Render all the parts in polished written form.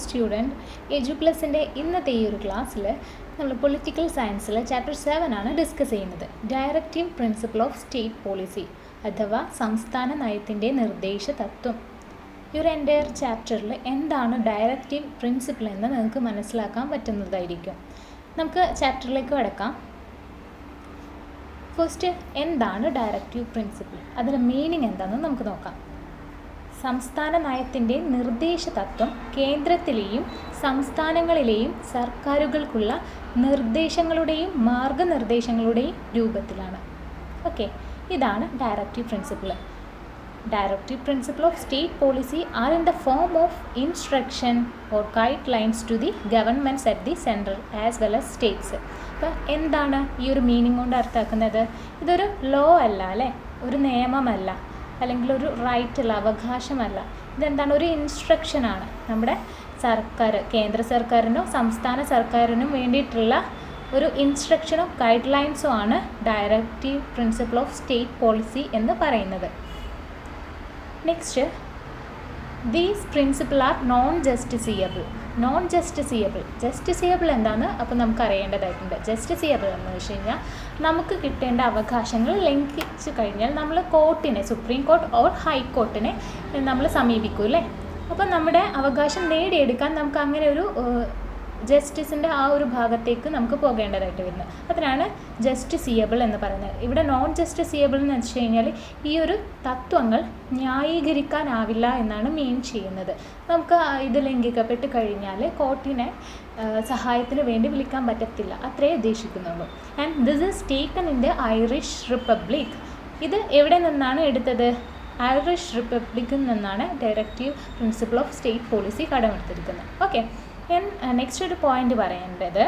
Student, എജുപ്ലസിൻ്റെ ഇന്നത്തെ ഈ ഒരു ക്ലാസ്സിൽ നമ്മൾ പൊളിറ്റിക്കൽ സയൻസിൽ ചാപ്റ്റർ 7 ആണ് ഡിസ്കസ് ചെയ്യുന്നത്. Directive principle of state policy അഥവാ സംസ്ഥാന നയത്തിൻ്റെ നിർദ്ദേശ തത്വം. ഈ ഒരു എൻ്റയർ ചാപ്റ്ററിൽ എന്താണ് ഡയറക്റ്റീവ് പ്രിൻസിപ്പിൾ എന്ന് നിങ്ങൾക്ക് മനസ്സിലാക്കാൻ പറ്റുന്നതായിരിക്കും. നമുക്ക് ചാപ്റ്ററിലേക്ക് കടക്കാം. ഫസ്റ്റ്, എന്താണ് ഡയറക്റ്റീവ് പ്രിൻസിപ്പിൾ, അതിൻ്റെ മീനിങ് എന്താണെന്ന് നമുക്ക് നോക്കാം. സംസ്ഥാന നയത്തിൻ്റെ നിർദ്ദേശ തത്വം കേന്ദ്രത്തിലെയും സംസ്ഥാനങ്ങളിലെയും സർക്കാരുകൾക്കുള്ള നിർദ്ദേശങ്ങളുടെയും മാർഗനിർദ്ദേശങ്ങളുടെയും രൂപത്തിലാണ്. ഓക്കെ, ഇതാണ് directive principle. Directive principle of state policy are in the form of instruction or guidelines to the governments at the center as well as states. അപ്പോൾ എന്താണ് ഈ ഒരു മീനിങ് കൊണ്ട് അർത്ഥമാക്കുന്നത്? ഇതൊരു ലോ അല്ല അല്ലേ, ഒരു നിയമമല്ല, അല്ലെങ്കിൽ ഒരു റൈറ്റ് അല്ല, അവകാശമല്ല. ഇതെന്താണ്? ഒരു ഇൻസ്ട്രക്ഷനാണ്. നമ്മുടെ സർക്കാർ, കേന്ദ്ര സർക്കാരിനോ സംസ്ഥാന സർക്കാരിനും വേണ്ടിയിട്ടുള്ള ഒരു ഇൻസ്ട്രക്ഷനോ ഗൈഡ് ലൈൻസോ ആണ് directive principle of state policy എന്ന് പറയുന്നത്. Next, these principle are non justiciable. Justiciable എന്താണ് അപ്പോൾ നമുക്ക് അറിയേണ്ടതായിട്ടുണ്ട്. ജസ്റ്റിസിയബിൾ എന്ന് വെച്ച് കഴിഞ്ഞാൽ നമുക്ക് കിട്ടേണ്ട അവകാശങ്ങൾ ലംഘിച്ചു കഴിഞ്ഞാൽ നമ്മൾ കോർട്ടിനെ, സുപ്രീം കോർട്ട് ഓർ ഹൈക്കോർട്ടിനെ നമ്മൾ സമീപിക്കും അല്ലേ. അപ്പോൾ നമ്മുടെ അവകാശം നേടിയെടുക്കാൻ നമുക്ക് അങ്ങനെ ഒരു ജസ്റ്റിസിൻ്റെ ആ ഒരു ഭാഗത്തേക്ക് നമുക്ക് പോകേണ്ടതായിട്ട് വരുന്നത്. അതിനാണ് ജസ്റ്റിസിയബിൾ എന്ന് പറയുന്നത്. ഇവിടെ നോൺ ജസ്റ്റിസിയബിൾ എന്ന് വെച്ച് കഴിഞ്ഞാൽ ഈ ഒരു തത്വങ്ങൾ ന്യായീകരിക്കാനാവില്ല എന്നാണ് മീൻ ചെയ്യുന്നത്. നമുക്ക് ഇത് ലംഘിക്കപ്പെട്ട് കഴിഞ്ഞാൽ കോർട്ടിനെ സഹായത്തിന് വേണ്ടി വിളിക്കാൻ പറ്റത്തില്ല, അത്രേ ഉദ്ദേശിക്കുന്നുള്ളൂ. And this is taken in the Irish Republic. ഇത് എവിടെ നിന്നാണ് എടുത്തത്? ഐറിഷ് റിപ്പബ്ലിക്കിൽ നിന്നാണ് directive principle of state policy കടമെടുത്തിരിക്കുന്നത്. ഓക്കെ, നെക്സ്റ്റ് ഒരു പോയിന്റ് പറയേണ്ടത്,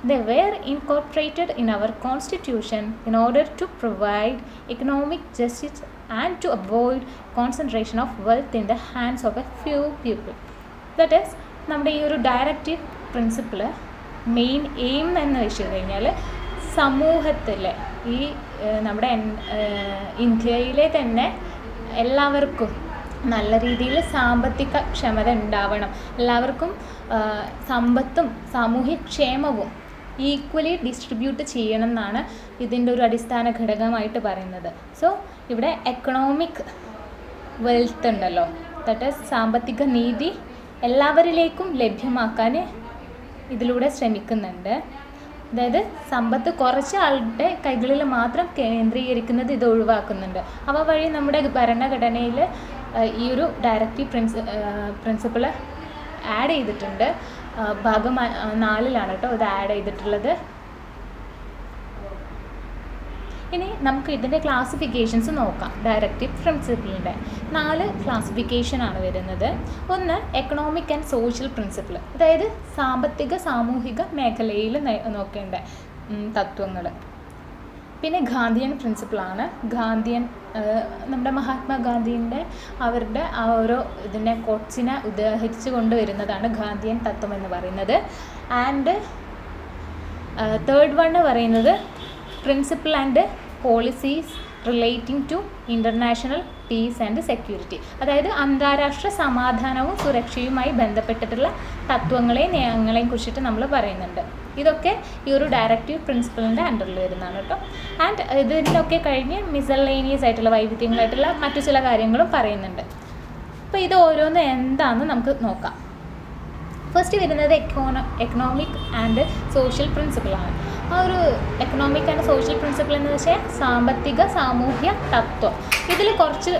they were incorporated in our constitution in order to provide economic justice and to avoid concentration of wealth in the hands of a few people. That is, നമ്മുടെ ഈ ഒരു directive principle main aim എന്ന് വെച്ച് കഴിഞ്ഞാൽ സമൂഹത്തിലെ ഈ നമ്മുടെ ഇന്ത്യയിലെ തന്നെ എല്ലാവർക്കും നല്ല രീതിയിൽ സാമ്പത്തിക ക്ഷമത ഉണ്ടാവണം, എല്ലാവർക്കും സമ്പത്തും സാമൂഹ്യക്ഷേമവും ഈക്വലി ഡിസ്ട്രിബ്യൂട്ട് ചെയ്യണം എന്നാണ് ഇതിൻ്റെ ഒരു അടിസ്ഥാന ഘടകമായിട്ട് പറയുന്നത്. സോ ഇവിടെ എക്കണോമിക് വെൽത്ത് ഉണ്ടല്ലോ, ദാറ്റ് ഈസ് സാമ്പത്തിക നീതി എല്ലാവരിലേക്കും ലഭ്യമാക്കാൻ ഇതിലൂടെ ശ്രമിക്കുന്നുണ്ട്. അതായത് സമ്പത്ത് കുറച്ച് ആളുടെ കൈകളിൽ മാത്രം കേന്ദ്രീകരിക്കുന്നത് ഇത് ഒഴിവാക്കുന്നുണ്ട്. അവ വഴി നമ്മുടെ ഭരണഘടനയിൽ ഈ ഒരു ഡയറക്റ്റീവ് പ്രിൻസിപ്പിൾ ആഡ് ചെയ്തിട്ടുണ്ട്. ഭാഗം 4 കേട്ടോ ഇത് ആഡ് ചെയ്തിട്ടുള്ളത്. ഇനി നമുക്ക് ഇതിൻ്റെ ക്ലാസിഫിക്കേഷൻസ് നോക്കാം. ഡയറക്റ്റീവ് പ്രിൻസിപ്പിളിൻ്റെ 4 ക്ലാസിഫിക്കേഷനാണ് വരുന്നത്. ഒന്ന്, എക്കണോമിക് ആൻഡ് സോഷ്യൽ പ്രിൻസിപ്പിൾ, അതായത് സാമ്പത്തിക സാമൂഹിക മേഖലയിൽ നോക്കേണ്ട തത്വങ്ങൾ. പിന്നെ ഗാന്ധിയൻ പ്രിൻസിപ്പിളാണ്. ഗാന്ധിയൻ നമ്മുടെ മഹാത്മാഗാന്ധിൻ്റെ അവരുടെ ആ ഓരോ ഇതിനെ കോട്സിനെ ഉദാഹരിച്ച് കൊണ്ടുവരുന്നതാണ് ഗാന്ധിയൻ തത്വം എന്ന് പറയുന്നത്. ആൻഡ് തേർഡ് വൺ പറയുന്നത് principle and policies relating to international peace and security, അതായത് അന്താരാഷ്ട്ര സമാധാനവും സുരക്ഷയുമായി ബന്ധപ്പെട്ടിട്ടുള്ള തത്വങ്ങളെയും നയങ്ങളെയും കുറിച്ചിട്ട് നമ്മൾ പറയുന്നുണ്ട്. ഇതൊക്കെ ഈ ഒരു ഡയറക്റ്റീവ് പ്രിൻസിപ്പിളിൻ്റെ അണ്ടറിൽ വരുന്നതാണ് കേട്ടോ. ആൻഡ് ഇതിലൊക്കെ കഴിഞ്ഞ് മിസലേനിയസ് ആയിട്ടുള്ള വൈവിധ്യങ്ങളായിട്ടുള്ള മറ്റു ചില കാര്യങ്ങളും പറയുന്നുണ്ട്. അപ്പോൾ ഇത് ഓരോന്ന് എന്താണെന്ന് നമുക്ക് നോക്കാം. ഫസ്റ്റ് വരുന്നത് എക്കണോമിക് ആൻഡ് സോഷ്യൽ പ്രിൻസിപ്പിളാണ്. ആ ഒരു എക്കണോമിക് ആൻഡ് സോഷ്യൽ പ്രിൻസിപ്പിൾ എന്ന് വെച്ചാൽ സാമ്പത്തിക സാമൂഹ്യ തത്വം. ഇതിൽ കുറച്ച്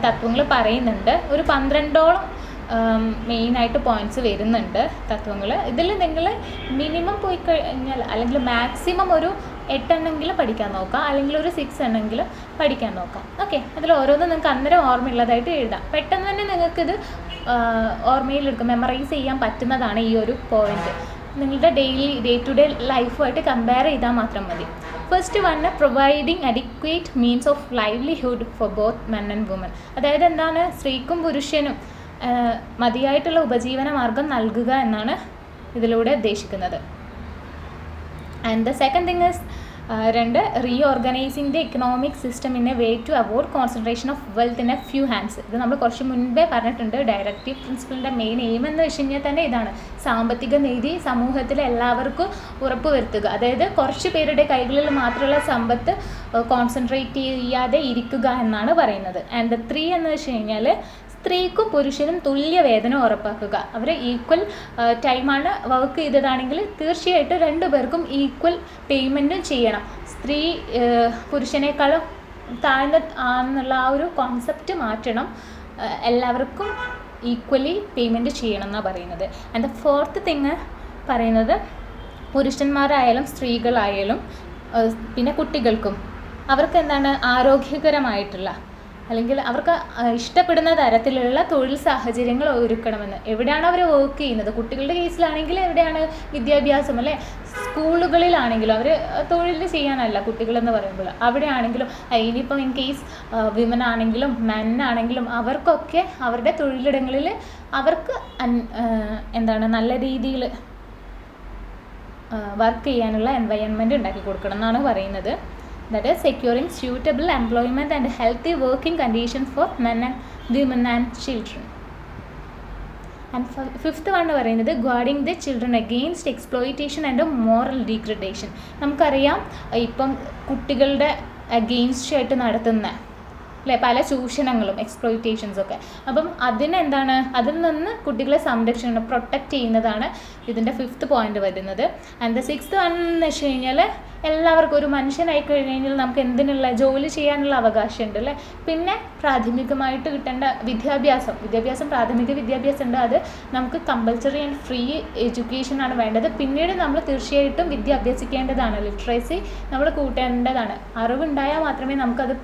തത്വങ്ങൾ പറയുന്നുണ്ട്. ഒരു 12ഓളം മെയിനായിട്ട് പോയിൻറ്റ്സ് വരുന്നുണ്ട് തത്വങ്ങൾ. ഇതിൽ നിങ്ങൾ മിനിമം പോയി കഴിഞ്ഞാൽ അല്ലെങ്കിൽ മാക്സിമം ഒരു 8 എണ്ണമെങ്കിലും പഠിക്കാൻ നോക്കാം, അല്ലെങ്കിൽ ഒരു 6 എണ്ണമെങ്കിലും പഠിക്കാൻ നോക്കാം. ഓക്കെ, അതിൽ ഓരോന്നും നിങ്ങൾക്ക് അന്നേരം ഓർമ്മയുള്ളതായിട്ട് എഴുതാം. പെട്ടെന്ന് തന്നെ നിങ്ങൾക്കിത് ഓർമ്മയിലെടുക്കും, മെമ്മറൈസ് ചെയ്യാൻ പറ്റുന്നതാണ് ഈ ഒരു പോയിന്റ്. നിങ്ങളുടെ ഡേ ടു ഡേ ലൈഫുമായിട്ട് കമ്പയർ ചെയ്താൽ മാത്രം മതി. First one, providing adequate means of livelihood for both men and women. അതായത് എന്താണ്? സ്ത്രീക്കും പുരുഷനും മതിയായിട്ടുള്ള ഉപജീവന മാർഗം നൽകുക എന്നാണ് ഇതിലൂടെ ഉദ്ദേശിക്കുന്നത്. And the second thing is 2 reorganising the economic system in a way to avoid concentration of wealth in a few hands. ഇത് നമ്മൾ കുറച്ച് മുൻപേ പറഞ്ഞിട്ടുണ്ട്. ഡയറക്റ്റീവ് പ്രിൻസിപ്പിളിൻ്റെ മെയിൻ എയിം എന്ന് വെച്ച് കഴിഞ്ഞാൽ തന്നെ ഇതാണ്, സാമ്പത്തിക നീതി സമൂഹത്തിലെ എല്ലാവർക്കും ഉറപ്പുവരുത്തുക. അതായത് കുറച്ച് പേരുടെ കൈകളിൽ മാത്രമുള്ള സമ്പത്ത് കോൺസെൻട്രേറ്റ് ചെയ്യാതെ ഇരിക്കുക എന്നാണ് പറയുന്നത്. ആൻഡ് 3 എന്ന് വെച്ച് കഴിഞ്ഞാൽ സ്ത്രീക്കും പുരുഷനും തുല്യ വേതനം ഉറപ്പാക്കുക. അവർ ഈക്വൽ ടൈമാണ് വർക്ക് ചെയ്തതാണെങ്കിൽ തീർച്ചയായിട്ടും 2 പേർക്കും ഈക്വൽ പേയ്മെൻറ്റും ചെയ്യണം. സ്ത്രീ പുരുഷനേക്കാളും താഴ്ന്ന എന്നുള്ള ആ ഒരു കോൺസെപ്റ്റ് മാറ്റണം. എല്ലാവർക്കും ഈക്വലി പേയ്മെൻറ്റ് ചെയ്യണം എന്നാണ് പറയുന്നത്. ആൻഡ് 4th തിങ് പറയുന്നത് പുരുഷന്മാരായാലും സ്ത്രീകളായാലും പിന്നെ കുട്ടികൾക്കും അവർക്ക് എന്താണ് ആരോഗ്യകരമായിട്ടുള്ള അല്ലെങ്കിൽ അവർക്ക് ഇഷ്ടപ്പെടുന്ന തരത്തിലുള്ള തൊഴിൽ സാഹചര്യങ്ങൾ ഒരുക്കണമെന്ന്. എവിടെയാണ് അവർ വർക്ക് ചെയ്യുന്നത്, കുട്ടികളുടെ കേസിലാണെങ്കിൽ എവിടെയാണ് വിദ്യാഭ്യാസം അല്ലേ, സ്കൂളുകളിലാണെങ്കിലും അവർ തൊഴിൽ ചെയ്യാനല്ല കുട്ടികളെന്ന് പറയുമ്പോൾ അവിടെയാണെങ്കിലും, ഇനിയിപ്പം ഇൻ കേസ് വിമൻ ആണെങ്കിലും മെൻ ആണെങ്കിലും അവർക്കൊക്കെ അവരുടെ തൊഴിലിടങ്ങളിൽ അവർക്ക് എന്താണ് നല്ല രീതിയിൽ വർക്ക് ചെയ്യാനുള്ള എൻവയൺമെൻറ്റ് ഉണ്ടാക്കി കൊടുക്കണം എന്നാണ് പറയുന്നത്. That is securing suitable employment and healthy working conditions for men and women and children. And 5th one പറയുന്നത് guarding the children against exploitation and moral degradation. നമുക്കറിയാം ഇപ്പം കുട്ടികളുടെ അഗെയിൻസ്റ്റ് ആയിട്ട് നടത്തുന്ന അല്ലേ പല ചൂഷണങ്ങളും എക്സ്പ്ലോയിറ്റേഷൻസൊക്കെ. അപ്പം അതിനെന്താണ്, അതിൽ നിന്ന് കുട്ടികളെ സംരക്ഷണം പ്രൊട്ടക്റ്റ് ചെയ്യുന്നതാണ് ഇതിൻ്റെ 5th പോയിന്റ് വരുന്നത്. ആൻഡ് ദ 6th വൺ എന്ന് വെച്ച് കഴിഞ്ഞാൽ എല്ലാവർക്കും ഒരു മനുഷ്യനായി കഴിഞ്ഞാൽ നമുക്ക് എന്തിനുള്ള ജോലി ചെയ്യാനുള്ള അവകാശമുണ്ട് അല്ലേ. പിന്നെ പ്രാഥമികമായിട്ട് കിട്ടേണ്ട വിദ്യാഭ്യാസം പ്രാഥമിക വിദ്യാഭ്യാസം ഉണ്ട്, അത് നമുക്ക് കമ്പൽസറി ആൻഡ് ഫ്രീ എഡ്യൂക്കേഷനാണ് വേണ്ടത്. പിന്നീട് നമ്മൾ തീർച്ചയായിട്ടും വിദ്യ അഭ്യസിക്കേണ്ടതാണ്, ലിറ്ററസി നമ്മൾ കൂട്ടേണ്ടതാണ്. അറിവുണ്ടായാൽ മാത്രമേ നമുക്കത്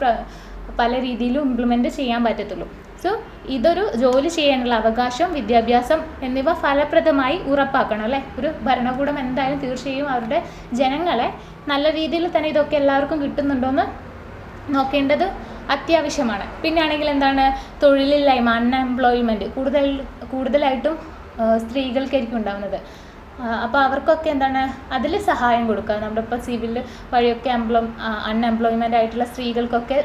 പല രീതിയിലും ഇംപ്ലിമെൻറ്റ് ചെയ്യാൻ പറ്റത്തുള്ളൂ. സോ ഇതൊരു ജോലി ചെയ്യാനുള്ള അവകാശം, വിദ്യാഭ്യാസം എന്നിവ ഫലപ്രദമായി ഉറപ്പാക്കണം അല്ലേ. ഒരു ഭരണകൂടം എന്തായാലും തീർച്ചയായും അവരുടെ ജനങ്ങളെ നല്ല രീതിയിൽ തന്നെ ഇതൊക്കെ എല്ലാവർക്കും കിട്ടുന്നുണ്ടോയെന്ന് നോക്കേണ്ടത് അത്യാവശ്യമാണ്. പിന്നെ ആണെങ്കിൽ എന്താണ്, തൊഴിലില്ലായ്മ അൺഎംപ്ലോയ്മെൻറ്റ് കൂടുതലായിട്ടും സ്ത്രീകൾക്കായിരിക്കും ഉണ്ടാകുന്നത്. അപ്പോൾ അവർക്കൊക്കെ എന്താണ് അതിൽ സഹായം കൊടുക്കുക. നമ്മുടെ ഇപ്പോൾ സിവിൽ വഴിയൊക്കെ അൺഎംപ്ലോയ്മെൻ്റ് ആയിട്ടുള്ള സ്ത്രീകൾക്കൊക്കെ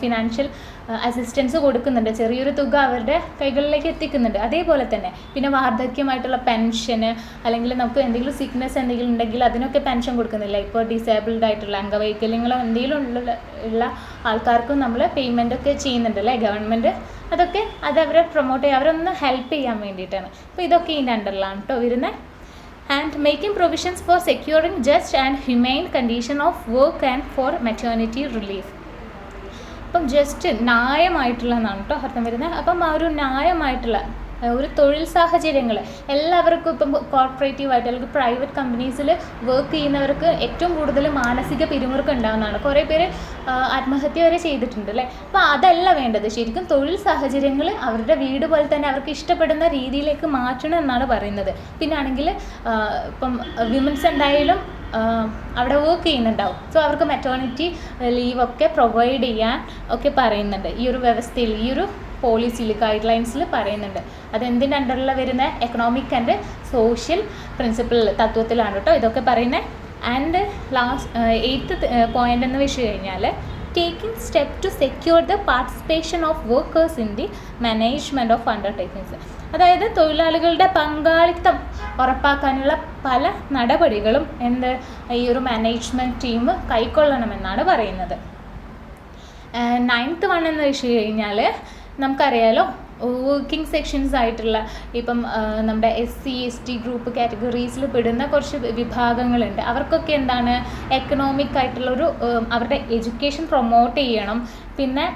ഫിനാൻഷ്യൽ അസിസ്റ്റൻസ് കൊടുക്കുന്നുണ്ട്, ചെറിയൊരു തുക അവരുടെ കൈകളിലേക്ക് എത്തിക്കുന്നുണ്ട്. അതേപോലെ തന്നെ പിന്നെ വാർദ്ധക്യമായിട്ടുള്ള പെൻഷന് അല്ലെങ്കിൽ നമുക്ക് എന്തെങ്കിലും സിക്നെസ് എന്തെങ്കിലും ഉണ്ടെങ്കിൽ അതിനൊക്കെ പെൻഷൻ കൊടുക്കുന്നില്ല. ഇപ്പോൾ ഡിസേബിൾഡ് ആയിട്ടുള്ള അംഗവൈകല്യങ്ങളോ എന്തെങ്കിലും ഉള്ള ആൾക്കാർക്കും നമ്മൾ പേയ്മെൻറ്റൊക്കെ ചെയ്യുന്നുണ്ട് അല്ലേ ഗവൺമെൻറ്. അതൊക്കെ അതവരെ പ്രൊമോട്ട് ചെയ്യുക, അവരൊന്ന് ഹെൽപ്പ് ചെയ്യാൻ വേണ്ടിയിട്ടാണ്. അപ്പോൾ ഇതൊക്കെ ഇതിൻ്റെ അണ്ടറിലാണ് കേട്ടോ വരുന്നത്. And making provisions for securing just and humane condition of work and for maternity relief. അപ്പം ജസ്റ്റ് ന്യായമായിട്ടുള്ളതാണ് കേട്ടോ അർത്ഥം വരുന്നത്. അപ്പം ആ ഒരു ന്യായമായിട്ടുള്ള ഒരു തൊഴിൽ സാഹചര്യങ്ങൾ എല്ലാവർക്കും ഇപ്പം കോർപ്പറേറ്റീവായിട്ട് അല്ലെങ്കിൽ പ്രൈവറ്റ് കമ്പനീസിൽ വർക്ക് ചെയ്യുന്നവർക്ക് ഏറ്റവും കൂടുതൽ മാനസിക പിരിമുറുക്കം ഉണ്ടാകുന്നതാണ്. കുറേ പേര് ആത്മഹത്യ വരെ ചെയ്തിട്ടുണ്ട് അല്ലേ. അപ്പോൾ അതല്ല വേണ്ടത്, ശരിക്കും തൊഴിൽ സാഹചര്യങ്ങൾ അവരുടെ വീട് പോലെ തന്നെ അവർക്ക് ഇഷ്ടപ്പെടുന്ന രീതിയിലേക്ക് മാറ്റണം എന്നാണ് പറയുന്നത്. പിന്നെ ആണെങ്കിൽ ഇപ്പം വിമൻസ് എന്തായാലും അവിടെ വർക്ക് ചെയ്യുന്നുണ്ടാവും. സോ അവർക്ക് മെറ്റേണിറ്റി ലീവൊക്കെ പ്രൊവൈഡ് ചെയ്യാൻ ഒക്കെ പറയുന്നുണ്ട് ഈ ഒരു വ്യവസ്ഥയിൽ, ഈ ഒരു പോളിസിയിൽ ഗൈഡ് ലൈൻസിൽ പറയുന്നുണ്ട്. അതെന്തിൻ്റെ അണ്ടറിൽ വരുന്ന എക്കണോമിക് ആൻഡ് സോഷ്യൽ പ്രിൻസിപ്പിൾ തത്വത്തിലാണ് കേട്ടോ ഇതൊക്കെ പറയുന്നത്. ആൻഡ് 8th പോയിന്റ് എന്ന് വെച്ച് കഴിഞ്ഞാൽ taking step to secure the participation of workers in the management of undertakings. അതായത് തൊഴിലാളികളുടെ പങ്കാളിത്തം ഉറപ്പാക്കാനുള്ള പല നടപടികളും ഈ ഒരു മാനേജ്മെൻറ്റ് ടീം കൈക്കൊള്ളണമെന്നാണ് പറയുന്നത്. 9th വൺ എന്ന് വെച്ച് കഴിഞ്ഞാൽ നമുക്കറിയാലോ വർക്കിംഗ് സെക്ഷൻസ് ആയിട്ടുള്ള ഇപ്പം നമ്മുടെ SC ST ഗ്രൂപ്പ് കാറ്റഗറീസിൽ പെടുന്ന കുറച്ച് വിഭാഗങ്ങളുണ്ട്. അവർക്കൊക്കെ എന്താണ് എക്കണോമിക് ആയിട്ടുള്ളൊരു അവരുടെ എഡ്യൂക്കേഷൻ പ്രൊമോട്ട് ചെയ്യണം. പിന്നെ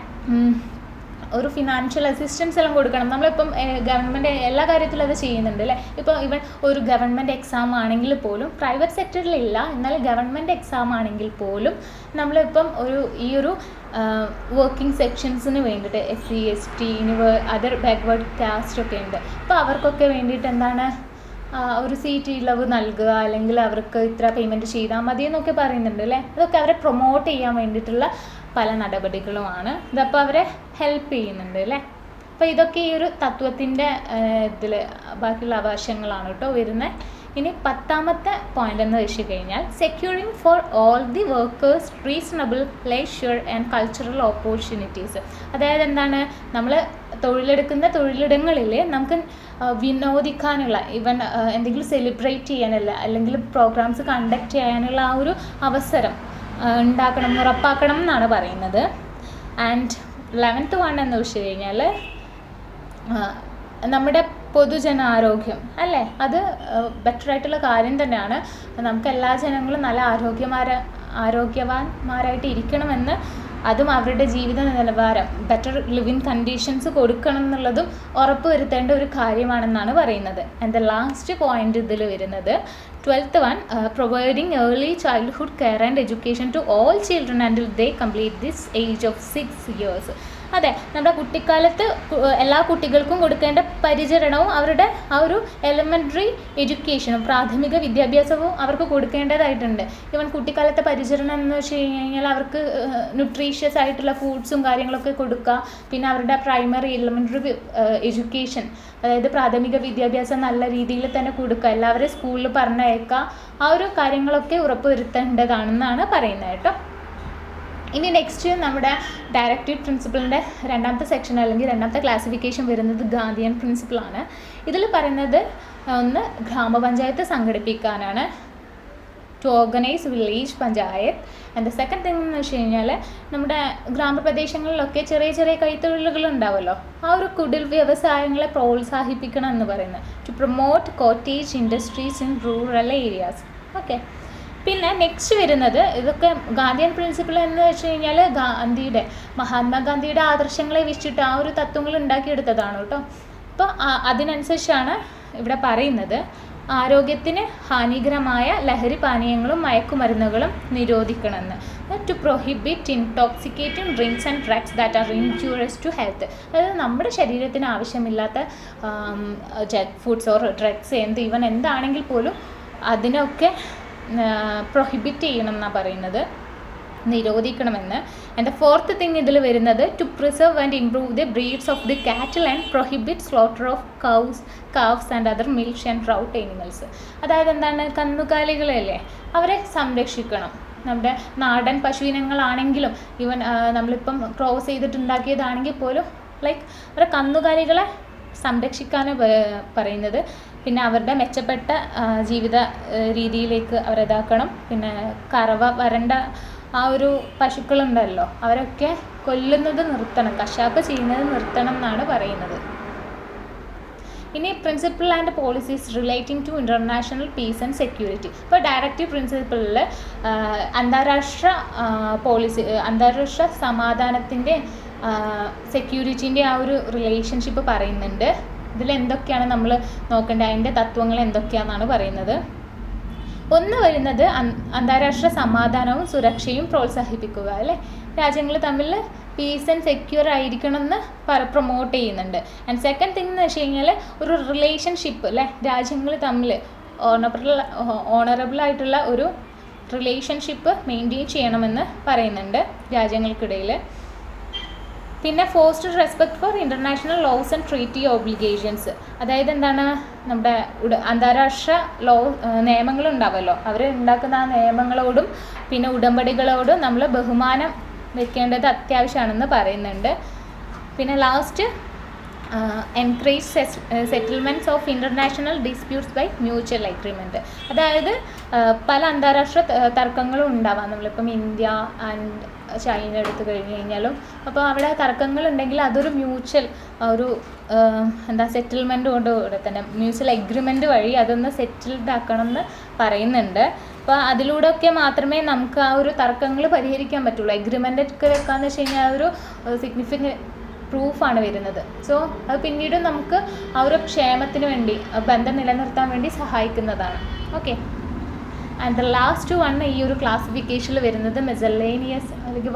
ഒരു ഫിനാൻഷ്യൽ അസിസ്റ്റൻസ് എല്ലാം കൊടുക്കണം. നമ്മളിപ്പം ഗവൺമെൻറ് എല്ലാ കാര്യത്തിലും അത് ചെയ്യുന്നുണ്ട് അല്ലേ. ഇപ്പോൾ ഇവൻ ഒരു ഗവൺമെൻറ് എക്സാം ആണെങ്കിൽ പോലും പ്രൈവറ്റ് സെക്ടറിലില്ല, എന്നാൽ ഗവൺമെൻറ് എക്സാം ആണെങ്കിൽ പോലും നമ്മളിപ്പം ഈ ഒരു വർക്കിംഗ് സെക്ഷൻസിന് വേണ്ടിയിട്ട് SC ST ഇനി അതർ ബാക്ക്വേർഡ് കാസ്റ്റ് ഒക്കെ ഉണ്ട്. അപ്പോൾ അവർക്കൊക്കെ വേണ്ടിയിട്ട് എന്താണ് ഒരു സീറ്റ് ഇളവ് നൽകുക, അല്ലെങ്കിൽ അവർക്ക് ഇത്ര പേയ്മെൻറ്റ് ചെയ്താൽ മതി എന്നൊക്കെ പറയുന്നുണ്ട് അല്ലേ. അതൊക്കെ അവരെ പ്രൊമോട്ട് ചെയ്യാൻ വേണ്ടിയിട്ടുള്ള പല നടപടികളുമാണ്. ഇതപ്പോൾ അവരെ ഹെൽപ്പ് ചെയ്യുന്നുണ്ട് അല്ലേ. അപ്പോൾ ഇതൊക്കെ ഈ ഒരു തത്വത്തിൻ്റെ ഇതിൽ ബാക്കിയുള്ള അവകാശങ്ങളാണ് കേട്ടോ വരുന്നത്. ഇനി 10ാമത്തെ പോയിന്റ് എന്ന് വെച്ച് കഴിഞ്ഞാൽ securing for all the workers reasonable leisure and cultural opportunities. അതായത് എന്താണ്, നമ്മൾ തൊഴിലെടുക്കുന്ന തൊഴിലിടങ്ങളിൽ നമുക്ക് വിനോദിക്കാനുള്ള, ഈവൻ എന്തെങ്കിലും സെലിബ്രേറ്റ് ചെയ്യാനുള്ള അല്ലെങ്കിൽ പ്രോഗ്രാംസ് കണ്ടക്ട് ചെയ്യാനുള്ള ആ ഒരു അവസരം ഉണ്ടാക്കണം, ഉറപ്പാക്കണം എന്നാണ് പറയുന്നത്. ആൻഡ് 11th വൺ എന്ന് വെച്ച് കഴിഞ്ഞാൽ നമ്മുടെ പൊതുജനാരോഗ്യം അല്ലേ, അത് ബെറ്ററായിട്ടുള്ള കാര്യം തന്നെയാണ്. നമുക്ക് എല്ലാ ജനങ്ങളും നല്ല ആരോഗ്യവാന്മാരായിട്ട് ഇരിക്കണമെന്ന്, അതും അവരുടെ ജീവിത നിലവാരം, ബെറ്റർ ലിവിങ് കണ്ടീഷൻസ് കൊടുക്കണം എന്നുള്ളതും ഉറപ്പ് വരുത്തേണ്ട ഒരു കാര്യമാണെന്നാണ് പറയുന്നത്. ആൻഡ് ദ ലാസ്റ്റ് പോയിന്റ് ഇതിൽ വരുന്നത് 12th one, providing early childhood care and education to all children ആൻഡിൽ they complete this age of 6 years. അതെ, നമ്മുടെ കുട്ടിക്കാലത്ത് എല്ലാ കുട്ടികൾക്കും കൊടുക്കേണ്ട പരിചരണവും അവരുടെ ആ ഒരു എലിമെൻ്ററി എഡ്യൂക്കേഷനും പ്രാഥമിക വിദ്യാഭ്യാസവും അവർക്ക് കൊടുക്കേണ്ടതായിട്ടുണ്ട്. ഈവൻ കുട്ടിക്കാലത്തെ പരിചരണം എന്ന് വെച്ച് കഴിഞ്ഞാൽ അവർക്ക് ന്യൂട്രീഷ്യസ് ആയിട്ടുള്ള ഫുഡ്സും കാര്യങ്ങളൊക്കെ കൊടുക്കുക, പിന്നെ അവരുടെ പ്രൈമറി എലിമെൻ്ററി എഡ്യൂക്കേഷൻ, അതായത് പ്രാഥമിക വിദ്യാഭ്യാസം നല്ല രീതിയിൽ തന്നെ കൊടുക്കുക, എല്ലാവരെയും സ്കൂളിൽ പറഞ്ഞയക്കുക, ആ ഒരു കാര്യങ്ങളൊക്കെ ഉറപ്പ് വരുത്തേണ്ടതാണെന്നാണ് പറയുന്നത് കേട്ടോ. ഇനി നെക്സ്റ്റ് നമ്മുടെ ഡയറക്റ്റീവ് പ്രിൻസിപ്പിളിൻ്റെ 2ാമത്തെ സെക്ഷൻ അല്ലെങ്കിൽ 2ാമത്തെ ക്ലാസിഫിക്കേഷൻ വരുന്നത് ഗാന്ധിയൻ പ്രിൻസിപ്പിളാണ്. ഇതിൽ പറയുന്നത് ഒന്ന് ഗ്രാമപഞ്ചായത്ത് സംഘടിപ്പിക്കാനാണ്, to organise village panchayat. And the second thing എന്ന് വെച്ച് കഴിഞ്ഞാൽ നമ്മുടെ ഗ്രാമപ്രദേശങ്ങളിലൊക്കെ ചെറിയ ചെറിയ കൈത്തൊഴിലുകൾ ഉണ്ടാവുമല്ലോ, ആ ഒരു കുടിൽ വ്യവസായങ്ങളെ പ്രോത്സാഹിപ്പിക്കണം എന്ന് പറയുന്നത്, to promote cottage industries in rural areas. Okay, പിന്നെ നെക്സ്റ്റ് വരുന്നത്, ഇതൊക്കെ ഗാന്ധിയൻ പ്രിൻസിപ്പിൾ എന്ന് വെച്ച് കഴിഞ്ഞാൽ മഹാത്മാഗാന്ധിയുടെ ആദർശങ്ങളെ വെച്ചിട്ട് ആ ഒരു തത്വങ്ങൾ ഉണ്ടാക്കിയെടുത്തതാണ് കേട്ടോ. അപ്പോൾ അതിനനുസരിച്ചാണ് ഇവിടെ പറയുന്നത്, ആരോഗ്യത്തിന് ഹാനികരമായ ലഹരി പാനീയങ്ങളും മയക്കുമരുന്നുകളും നിരോധിക്കണമെന്ന്, to prohibit intoxicating drinks and drugs that are injurious to health. അതായത് നമ്മുടെ ശരീരത്തിന് ആവശ്യമില്ലാത്ത junk foods or drugs even എന്താണെങ്കിൽ പോലും അതിനൊക്കെ പ്രൊഹിബിറ്റ് ചെയ്യണം എന്നാണ് പറയുന്നത്, നിരോധിക്കണമെന്ന്. ആൻഡ് ദ 4th തിങ് ഇതിൽ വരുന്നത്, to preserve and improve the breeds of the cattle and prohibit slaughter of cows and other milk and draught animals. അതായത് എന്താണ്, കന്നുകാലികളല്ലേ അവരെ സംരക്ഷിക്കണം. നമ്മുടെ നാടൻ പശുവിനങ്ങളാണെങ്കിലും ഈവൻ നമ്മളിപ്പം ക്രോസ് ചെയ്തിട്ടുണ്ടാക്കിയതാണെങ്കിൽ പോലും ലൈക്ക് അവരെ കന്നുകാലികളെ സംരക്ഷിക്കാനാണ് പറയുന്നത്. പിന്നെ അവരുടെ മെച്ചപ്പെട്ട ജീവിത രീതിയിലേക്ക് അവരിതാക്കണം. പിന്നെ വരണ്ട ആ ഒരു പശുക്കളുണ്ടല്ലോ, അവരൊക്കെ കൊല്ലുന്നത് നിർത്തണം, കശാപ്പ് ചെയ്യുന്നത് നിർത്തണം എന്നാണ് പറയുന്നത്. ഇനി principle and policies relating to international peace and security. ഇപ്പോൾ ഡയറക്റ്റീവ് പ്രിൻസിപ്പിളിൽ അന്താരാഷ്ട്ര സമാധാനത്തിൻ്റെ സെക്യൂരിറ്റീൻ്റെ ആ ഒരു റിലേഷൻഷിപ്പ് പറയുന്നുണ്ട്. ഇതിലെന്തൊക്കെയാണ് നമ്മൾ നോക്കേണ്ടത്, അതിൻ്റെ തത്വങ്ങൾ എന്തൊക്കെയാണെന്നാണ് പറയുന്നത്. ഒന്ന് വരുന്നത് അന്താരാഷ്ട്ര സമാധാനവും സുരക്ഷയും പ്രോത്സാഹിപ്പിക്കുക അല്ലേ, രാജ്യങ്ങൾ തമ്മിൽ പീസ് ആൻഡ് സെക്യൂർ ആയിരിക്കണം എന്ന് പ്രൊമോട്ട് ചെയ്യുന്നുണ്ട്. ആൻഡ് സെക്കൻഡ് തിങ് എന്ന് വെച്ച് കഴിഞ്ഞാൽ ഒരു റിലേഷൻഷിപ്പ് അല്ലേ, രാജ്യങ്ങൾ തമ്മിൽ ഓണറബിൾ ആയിട്ടുള്ള ഒരു റിലേഷൻഷിപ്പ് മെയിൻറ്റെയിൻ ചെയ്യണമെന്ന് പറയുന്നുണ്ട് രാജ്യങ്ങൾക്കിടയിൽ. പിന്നെ foster respect for international laws and treaty obligations. അതായത് എന്താണ്, നമ്മുടെ അന്താരാഷ്ട്ര നിയമങ്ങളുണ്ടാവുമല്ലോ, അവർ ഉണ്ടാക്കുന്ന ആ നിയമങ്ങളോടും പിന്നെ ഉടമ്പടികളോടും നമ്മൾ ബഹുമാനം വെക്കേണ്ടത് അത്യാവശ്യമാണെന്ന് പറയുന്നുണ്ട്. പിന്നെ last encourage settlements of international disputes by mutual agreement. അതായത് പല അന്താരാഷ്ട്ര തർക്കങ്ങളും ഉണ്ടാവാം, നമ്മളിപ്പം ഇന്ത്യ ആൻഡ് ചൈന എടുത്തു കഴിഞ്ഞ് കഴിഞ്ഞാലും. അപ്പോൾ അവിടെ തർക്കങ്ങളുണ്ടെങ്കിൽ അതൊരു മ്യൂച്വൽ സെറ്റിൽമെൻറ്റ് കൂടെ തന്നെ മ്യൂച്വൽ അഗ്രിമെൻറ്റ് വഴി അതൊന്ന് സെറ്റിൽഡ് ആക്കണം എന്ന് പറയുന്നുണ്ട്. അപ്പോൾ അതിലൂടെയൊക്കെ മാത്രമേ നമുക്ക് ആ ഒരു തർക്കങ്ങൾ പരിഹരിക്കാൻ പറ്റുള്ളൂ. അഗ്രിമെൻ്റ് ഒക്കെ വെക്കാന്ന് വെച്ച് കഴിഞ്ഞാൽ അതൊരു സിഗ്നിഫിക്കൻ്റ് പ്രൂഫാണ് വരുന്നത്. സോ അത് പിന്നീട് നമുക്ക് ആ ഒരു ക്ഷേമത്തിന് വേണ്ടി ബന്ധം നിലനിർത്താൻ വേണ്ടി സഹായിക്കുന്നതാണ്. Okay, and the last one ഈ ഒരു ക്ലാസിഫിക്കേഷനിൽ വരുന്നത് മെസലേനിയസ് അല്ലെങ്കിൽ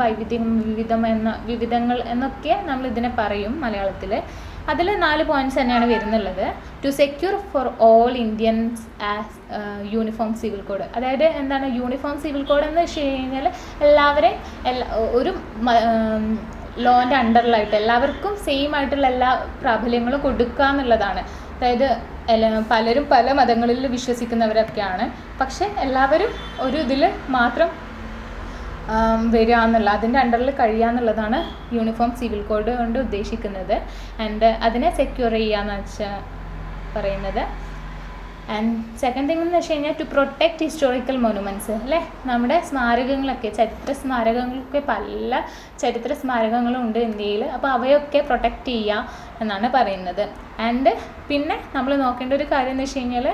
വിവിധങ്ങൾ എന്നൊക്കെ നമ്മൾ ഇതിനെ പറയും മലയാളത്തിൽ. അതിൽ 4 പോയിൻറ്റ്സ് തന്നെയാണ് വരുന്നുള്ളത്. To secure for all Indians as uniform civil code. അതായത് എന്താണ് യൂണിഫോം സിവിൽ കോഡ് എന്ന് വെച്ച് കഴിഞ്ഞാൽ എല്ലാവരെയും ഒരു ലോൻ്റെ അണ്ടറിലായിട്ട് എല്ലാവർക്കും സെയിം ആയിട്ടുള്ള എല്ലാ പ്രാബല്യങ്ങളും കൊടുക്കുക എന്നുള്ളതാണ്. അതായത് പലരും പല മതങ്ങളിൽ വിശ്വസിക്കുന്നവരൊക്കെയാണ്. പക്ഷെ എല്ലാവരും ഒരു ഇതിൽ മാത്രം വരിക എന്നുള്ള, അതിൻ്റെ അണ്ടറിൽ കഴിയുക എന്നുള്ളതാണ് യൂണിഫോം സിവിൽ കോഡ് കൊണ്ട് ഉദ്ദേശിക്കുന്നത്. ആൻഡ് അതിനെ സെക്യൂർ ചെയ്യുക എന്ന് വെച്ചാൽ പറയുന്നത്. ആൻഡ് സെക്കൻഡ് തിങ് എന്ന് വെച്ച് കഴിഞ്ഞാൽ ടു പ്രൊട്ടക്റ്റ് ഹിസ്റ്റോറിക്കൽ മൊനുമെൻറ്റ്സ് അല്ലേ. നമ്മുടെ സ്മാരകങ്ങളൊക്കെ, ചരിത്ര സ്മാരകങ്ങളൊക്കെ പല ചരിത്ര സ്മാരകങ്ങളും ഉണ്ട് ഇന്ത്യയിൽ. അപ്പോൾ അവയൊക്കെ പ്രൊട്ടക്റ്റ് ചെയ്യുക എന്നാണ് പറയുന്നത്. ആൻഡ് പിന്നെ നമ്മൾ നോക്കേണ്ട ഒരു കാര്യം എന്ന് വെച്ച് കഴിഞ്ഞാൽ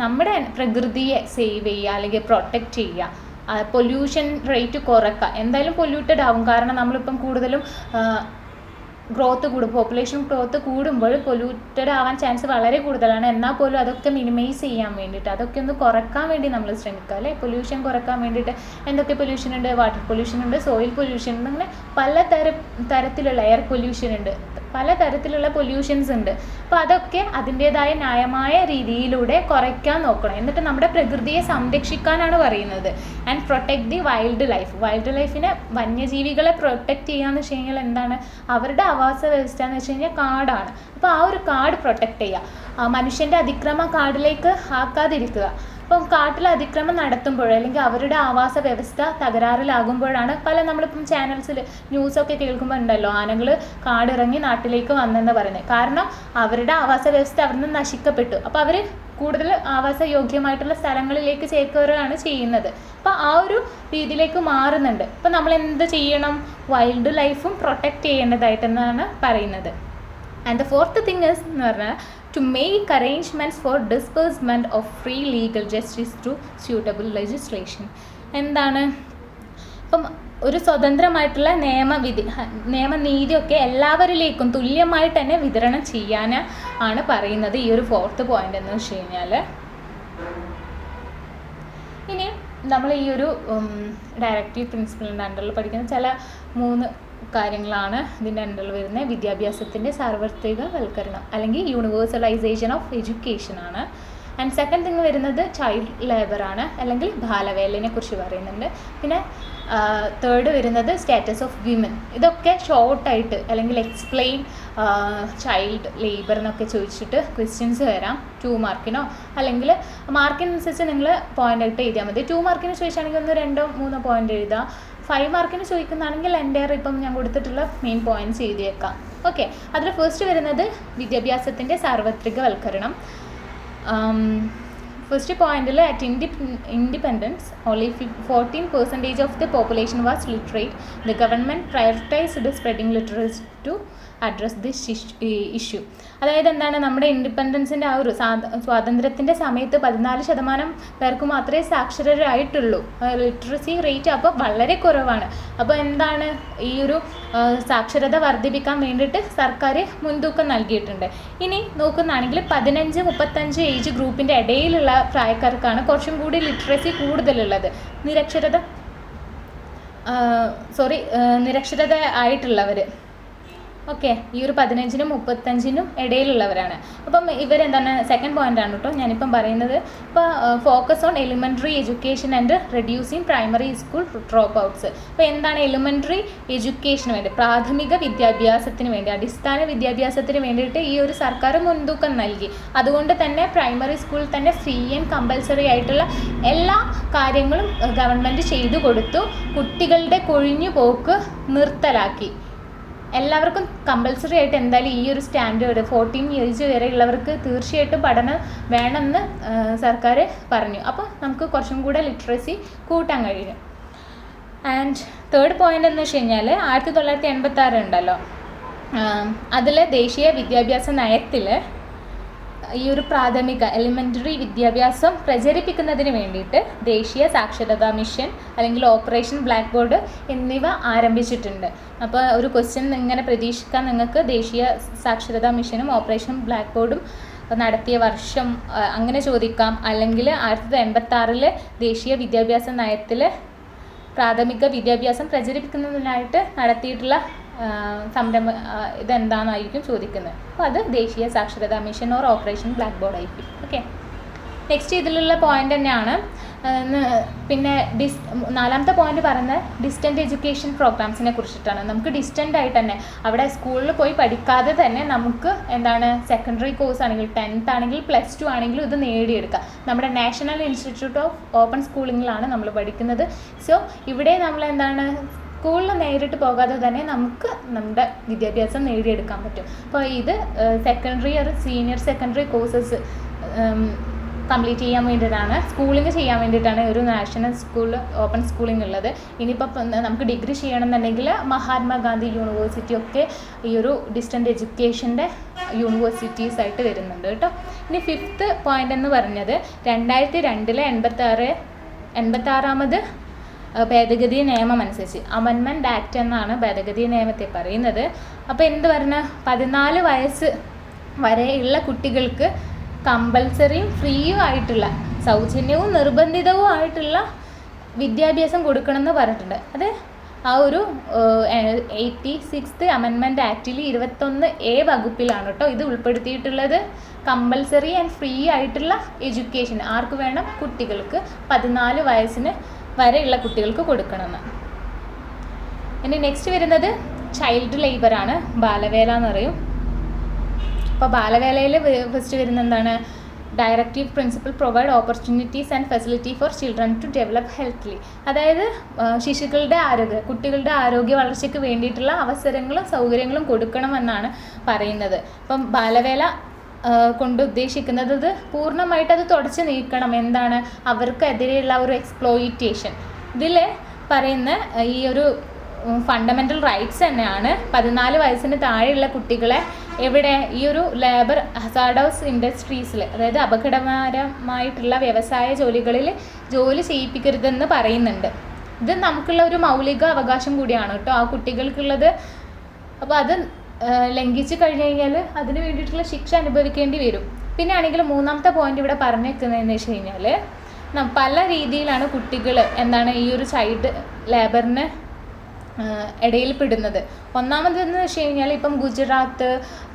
നമ്മുടെ പ്രകൃതിയെ സേവ് ചെയ്യുക അല്ലെങ്കിൽ പ്രൊട്ടക്റ്റ് ചെയ്യുക. പൊല്യൂഷൻ റേറ്റ് കുറയ്ക്കുക. എന്തായാലും പൊല്യൂട്ടഡ് ആവും, കാരണം നമ്മളിപ്പം കൂടുതലും പോപ്പുലേഷൻ ഗ്രോത്ത് കൂടുമ്പോൾ പൊല്യൂട്ടഡ് ആവാൻ ചാൻസ് വളരെ കൂടുതലാണ്. എന്നാൽ പോലും അതൊക്കെ മിനിമൈസ് ചെയ്യാൻ വേണ്ടിയിട്ട്, അതൊക്കെ ഒന്ന് കുറയ്ക്കാൻ വേണ്ടി നമ്മൾ ശ്രമിക്കുക അല്ലേ. പൊല്യൂഷൻ കുറയ്ക്കാൻ വേണ്ടിയിട്ട് എന്തൊക്കെ പൊല്യൂഷൻ ഉണ്ട്? വാട്ടർ പൊല്യൂഷൻ ഉണ്ട്, സോയിൽ പൊല്യൂഷൻ ഉണ്ട്, അങ്ങനെ പല തരത്തിലുള്ള എയർ പൊല്യൂഷൻ ഉണ്ട്, പല തരത്തിലുള്ള പൊല്യൂഷൻസ് ഉണ്ട്. അപ്പോൾ അതൊക്കെ അതിൻ്റേതായ ന്യായമായ രീതിയിലൂടെ കുറയ്ക്കാൻ നോക്കണം. എന്നിട്ട് നമ്മുടെ പ്രകൃതിയെ സംരക്ഷിക്കാനാണ് പറയുന്നത്. And protect the wild life. Wild ലൈഫിനെ, വന്യജീവികളെ പ്രൊട്ടക്റ്റ് ചെയ്യാന്ന് വെച്ച് കഴിഞ്ഞാൽ എന്താണ്? അവരുടെ ആവാസ വ്യവസ്ഥ എന്ന് വെച്ച് കഴിഞ്ഞാൽ കാടാണ്. അപ്പോൾ ആ ഒരു കാട് പ്രൊട്ടക്റ്റ് ചെയ്യുക, മനുഷ്യൻ്റെ അതിക്രമം കാടിലേക്ക് ആക്കാതിരിക്കുക. അപ്പം കാട്ടിൽ അതിക്രമം നടത്തുമ്പോൾ അല്ലെങ്കിൽ അവരുടെ ആവാസ വ്യവസ്ഥ തകരാറിലാകുമ്പോഴാണ് നമ്മളിപ്പം ചാനൽസിൽ ന്യൂസൊക്കെ കേൾക്കുമ്പോൾ ഉണ്ടല്ലോ, ആനകൾ കാടിറങ്ങി നാട്ടിലേക്ക് വന്നെന്ന് പറയുന്നത്. കാരണം അവരുടെ ആവാസ വ്യവസ്ഥ അവിടെ നിന്ന് നശിക്കപ്പെട്ടു. അപ്പോൾ അവർ കൂടുതൽ ആവാസ യോഗ്യമായിട്ടുള്ള സ്ഥലങ്ങളിലേക്ക് ചേക്കേറുകയാണ് ചെയ്യുന്നത്. അപ്പോൾ ആ ഒരു രീതിയിലേക്ക് മാറുന്നുണ്ട്. അപ്പോൾ നമ്മൾ എന്ത് ചെയ്യണം? വൈൽഡ് ലൈഫും പ്രൊട്ടക്റ്റ് ചെയ്യേണ്ടതായിട്ടെന്നാണ് പറയുന്നത്. And the fourth thing is എന്ന് പറഞ്ഞാൽ to make arrangements for disbursement of free legal justice through suitable legislation. എന്താണ്? ഇപ്പം ഒരു സ്വതന്ത്രമായിട്ടുള്ള നിയമനീതിയൊക്കെ എല്ലാവരിലേക്കും തുല്യമായിട്ട് തന്നെ വിതരണം ചെയ്യാൻ ആണ് പറയുന്നത് ഈ ഒരു ഫോർത്ത് പോയിന്റ് എന്ന് വെച്ച് കഴിഞ്ഞാൽ. ഇനി നമ്മൾ ഈ ഒരു ഡയറക്റ്റീവ് പ്രിൻസിപ്പളിൻ്റെ അണ്ടറിൽ പഠിക്കുന്ന ചില 3 കാര്യങ്ങളാണ് ഇതിൻ്റെ അണ്ടറിൽ വരുന്നത്. വിദ്യാഭ്യാസത്തിൻ്റെ സാർവത്രികവൽക്കരണം അല്ലെങ്കിൽ യൂണിവേഴ്സലൈസേഷൻ ഓഫ് എഡ്യൂക്കേഷൻ ആണ്. ആൻഡ് സെക്കൻഡ് തിങ് വരുന്നത് ചൈൽഡ് ലേബറാണ് അല്ലെങ്കിൽ ബാലവേലനെ കുറിച്ച് പറയുന്നുണ്ട്. പിന്നെ തേർഡ് വരുന്നത് സ്റ്റാറ്റസ് ഓഫ് വിമൻ. ഇതൊക്കെ ഷോർട്ടായിട്ട് അല്ലെങ്കിൽ എക്സ്പ്ലെയിൻ ചൈൽഡ് ലേബർ എന്നൊക്കെ ചോദിച്ചിട്ട് ക്വസ്റ്റ്യൻസ് വരാം 2 മാർക്കിനോ അല്ലെങ്കിൽ മാർക്കിനനുസരിച്ച് നിങ്ങൾ പോയിൻ്റ് ആയിട്ട് എഴുതിയാൽ മതി. 2 മാർക്കിന് ചോദിച്ചാണെങ്കിൽ 1-2-3 പോയിൻ്റ് എഴുതാം. 5 മാർക്കിന് ചോദിക്കുന്നതാണെങ്കിൽ എൻ്റെ ഇപ്പം ഞാൻ കൊടുത്തിട്ടുള്ള മെയിൻ പോയിൻറ്റ്സ് എഴുതിയേക്കാം. ഓക്കെ, അതിൽ ഫസ്റ്റ് വരുന്നത് വിദ്യാഭ്യാസത്തിൻ്റെ സാർവത്രികവൽക്കരണം. ഫസ്റ്റ് പോയിന്റിൽ at independence only 14% of the population was literate. The government prioritised spreading literacy to address this issue. അതായത് എന്താണ്? നമ്മുടെ ഇൻഡിപെൻഡൻസിൻ്റെ ആ ഒരു സ്വാതന്ത്ര്യത്തിൻ്റെ സമയത്ത് 14% പേർക്ക് മാത്രമേ സാക്ഷരരായിട്ടുള്ളൂ. ലിറ്ററസി റേറ്റ് അപ്പോൾ വളരെ കുറവാണ്. അപ്പോൾ എന്താണ്? ഈ ഒരു സാക്ഷരത വർദ്ധിപ്പിക്കാൻ വേണ്ടിയിട്ട് സർക്കാർ മുൻതൂക്കം നൽകിയിട്ടുണ്ട്. ഇനി നോക്കുന്നതാണെങ്കിൽ 15-35 ഏജ് ഗ്രൂപ്പിൻ്റെ ഇടയിലുള്ള പ്രായക്കാർക്കാണ് കുറച്ചും കൂടി ലിറ്ററസി കൂടുതലുള്ളത്. നിരക്ഷരത ആയിട്ടുള്ളവർ ഓക്കെ ഈ ഒരു 15-35 ഇടയിലുള്ളവരാണ്. അപ്പം ഇവരെന്താണ്? സെക്കൻഡ് പോയിൻ്റാണ് കേട്ടോ ഞാനിപ്പം പറയുന്നത്. ഇപ്പോൾ focus on elementary education and reducing primary school drop outs. ഇപ്പോൾ എന്താണ്? എലിമെൻ്ററി എഡ്യൂക്കേഷന് വേണ്ടി, പ്രാഥമിക വിദ്യാഭ്യാസത്തിന് വേണ്ടി, അടിസ്ഥാന വിദ്യാഭ്യാസത്തിന് വേണ്ടിയിട്ട് ഈ ഒരു സർക്കാർ മുൻതൂക്കം നൽകി. അതുകൊണ്ട് തന്നെ പ്രൈമറി സ്കൂളിൽ തന്നെ ഫ്രീ ആൻഡ് കമ്പൽസറി ആയിട്ടുള്ള എല്ലാ കാര്യങ്ങളും ഗവൺമെൻറ് ചെയ്തു കൊടുത്തു. കുട്ടികളുടെ കൊഴിഞ്ഞു പോക്ക് നിർത്തലാക്കി. എല്ലാവർക്കും കമ്പൽസറി ആയിട്ട് എന്തായാലും ഈ ഒരു സ്റ്റാൻഡേർഡ് 14 ഏജ് വരെ ഉള്ളവർക്ക് തീർച്ചയായിട്ടും പഠനം വേണമെന്ന് സർക്കാർ പറഞ്ഞു. അപ്പോൾ നമുക്ക് കുറച്ചും കൂടെ ലിറ്ററസി കൂട്ടാൻ കഴിയും. ആൻഡ് തേർഡ് പോയിൻ്റ് എന്ന് വെച്ച് കഴിഞ്ഞാൽ 1986 ഉണ്ടല്ലോ, അതിൽ ദേശീയ വിദ്യാഭ്യാസ നയത്തിൽ ഈ ഒരു പ്രാഥമിക എലിമെൻ്ററി വിദ്യാഭ്യാസം പ്രചരിപ്പിക്കുന്നതിന് വേണ്ടിയിട്ട് ദേശീയ സാക്ഷരതാ മിഷൻ അല്ലെങ്കിൽ ഓപ്പറേഷൻ ബ്ലാക്ക് ബോർഡ് എന്നിവ ആരംഭിച്ചിട്ടുണ്ട്. അപ്പോൾ ഒരു ക്വസ്റ്റ്യൻ ഇങ്ങനെ പ്രതീക്ഷിക്കാൻ നിങ്ങൾക്ക് ദേശീയ സാക്ഷരതാ മിഷനും ഓപ്പറേഷൻ ബ്ലാക്ക് ബോർഡും നടത്തിയ വർഷം അങ്ങനെ ചോദിക്കാം. അല്ലെങ്കിൽ 1986 ദേശീയ വിദ്യാഭ്യാസ നയത്തിൽ പ്രാഥമിക വിദ്യാഭ്യാസം പ്രചരിപ്പിക്കുന്നതിനായിട്ട് നടത്തിയിട്ടുള്ള സംരംഭം ഇതെന്താണെന്നായിരിക്കും ചോദിക്കുന്നത്. അപ്പോൾ അത് ദേശീയ സാക്ഷരതാ mission or operation black board ആയിരിക്കും. ഓക്കെ, നെക്സ്റ്റ് ഇതിലുള്ള പോയിന്റ് തന്നെയാണ് പിന്നെ നാലാമത്തെ പോയിന്റ് പറയുന്നത് ഡിസ്റ്റൻ്റ് എഡ്യൂക്കേഷൻ പ്രോഗ്രാംസിനെ കുറിച്ചിട്ടാണ്. നമുക്ക് ഡിസ്റ്റൻ്റ് ആയിട്ട് തന്നെ അവിടെ സ്കൂളിൽ പോയി പഠിക്കാതെ തന്നെ നമുക്ക് എന്താണ് സെക്കൻഡറി കോഴ്സ് ആണെങ്കിൽ 10th ആണെങ്കിൽ +2 ആണെങ്കിലും ഇത് നേടിയെടുക്കാം. നമ്മുടെ നാഷണൽ ഇൻസ്റ്റിറ്റ്യൂട്ട് ഓഫ് ഓപ്പൺ സ്കൂളിങ്ങിലാണ് നമ്മൾ പഠിക്കുന്നത്. സോ ഇവിടെ നമ്മൾ എന്താണ് സ്കൂളിൽ നേരിട്ട് പോകാതെ തന്നെ നമുക്ക് നമ്മുടെ വിദ്യാഭ്യാസം നേടിയെടുക്കാൻ പറ്റും. അപ്പോൾ ഇത് സെക്കൻഡറി ഒരു സീനിയർ സെക്കൻഡറി കോഴ്സസ് കംപ്ലീറ്റ് ചെയ്യാൻ വേണ്ടിയിട്ടാണ്, സ്കൂളിങ് ചെയ്യാൻ വേണ്ടിയിട്ടാണ് ഒരു നാഷണൽ സ്കൂൾ ഓപ്പൺ സ്കൂളിംഗ് ഉള്ളത്. ഇനിയിപ്പോൾ നമുക്ക് ഡിഗ്രി ചെയ്യണമെന്നുണ്ടെങ്കിൽ മഹാത്മാഗാന്ധി യൂണിവേഴ്സിറ്റി ഒക്കെ ഈ ഒരു ഡിസ്റ്റൻ്റ് എഡ്യൂക്കേഷൻ്റെ യൂണിവേഴ്സിറ്റീസ് ആയിട്ട് വരുന്നുണ്ട് കേട്ടോ. ഇനി 5th പോയിൻ്റ് എന്ന് പറഞ്ഞത് 2002 86ാമത് ഭേദഗതി നിയമം അനുസരിച്ച് അമെൻമെൻറ്റ് ആക്ട് എന്നാണ് ഭേദഗതി നിയമത്തെ പറയുന്നത്. അപ്പോൾ എന്ത് പറഞ്ഞാൽ 14 വയസ്സ് വരെയുള്ള കുട്ടികൾക്ക് കമ്പൽസറിയും ഫ്രീയും ആയിട്ടുള്ള സൗജന്യവും നിർബന്ധിതവും ആയിട്ടുള്ള വിദ്യാഭ്യാസം കൊടുക്കണമെന്ന് പറഞ്ഞിട്ടുണ്ട്. അത് ആ ഒരു 86th അമെൻമെൻറ്റ് ആക്റ്റിൽ 21A വകുപ്പിലാണ് കേട്ടോ ഇത് ഉൾപ്പെടുത്തിയിട്ടുള്ളത്. കമ്പൽസറി ആൻഡ് ഫ്രീ ആയിട്ടുള്ള എഡ്യൂക്കേഷൻ ആർക്ക് വേണം? കുട്ടികൾക്ക് 14 വയസ്സിന് വരെയുള്ള കുട്ടികൾക്ക് കൊടുക്കണമെന്ന്. ഇനി നെക്സ്റ്റ് വരുന്നത് ചൈൽഡ് ലേബറാണ്, ബാലവേല എന്ന് പറയും. അപ്പോൾ ബാലവേലയിൽ ഫസ്റ്റ് വരുന്ന എന്താണ്? Directive principle provide opportunities and facility for children to develop healthily. അതായത് ശിശുക്കളുടെ കുട്ടികളുടെ ആരോഗ്യ വളർച്ചയ്ക്ക് വേണ്ടിയിട്ടുള്ള അവസരങ്ങളും സൗകര്യങ്ങളും കൊടുക്കണമെന്നാണ് പറയുന്നത്. അപ്പം ബാലവേല കൊണ്ട് ഉദ്ദേശിക്കുന്നത് ഇത് പൂർണ്ണമായിട്ട് അത് തുടച്ച് നീക്കണം. എന്താണ്? അവർക്കെതിരെയുള്ള ഒരു എക്സ്പ്ലോയിറ്റേഷൻ. ഇതിൽ പറയുന്ന ഈ ഒരു ഫണ്ടമെൻ്റൽ റൈറ്റ്സ് തന്നെയാണ് 14 വയസ്സിന് താഴെയുള്ള കുട്ടികളെ എവിടെ ഈ ഒരു ലേബർ ഹസാർഡസ് ഇൻഡസ്ട്രീസിൽ, അതായത് അപകടകരമായിട്ടുള്ള വ്യവസായ ജോലികളിൽ ജോലി ചെയ്യിപ്പിക്കരുതെന്ന് പറയുന്നുണ്ട്. ഇത് നമുക്കുള്ള ഒരു മൗലിക അവകാശം കൂടിയാണ് കേട്ടോ ആ കുട്ടികൾക്കുള്ളത്. അപ്പോൾ അത് ലംഘിച്ച് കഴിഞ്ഞ് കഴിഞ്ഞാൽ അതിന് വേണ്ടിയിട്ടുള്ള ശിക്ഷ അനുഭവിക്കേണ്ടി വരും. പിന്നെ ആണെങ്കിൽ 3ാമത്തെ പോയിന്റ് ഇവിടെ പറഞ്ഞേക്കുന്നതെന്ന് വെച്ച് കഴിഞ്ഞാൽ പല രീതിയിലാണ് കുട്ടികൾ എന്താണ് ഈ ഒരു ചൈൽഡ് ലേബറിന് ഇടയിൽ പെടുന്നത്. ഒന്നാമതെന്ന് വെച്ച് കഴിഞ്ഞാൽ ഇപ്പം ഗുജറാത്ത്,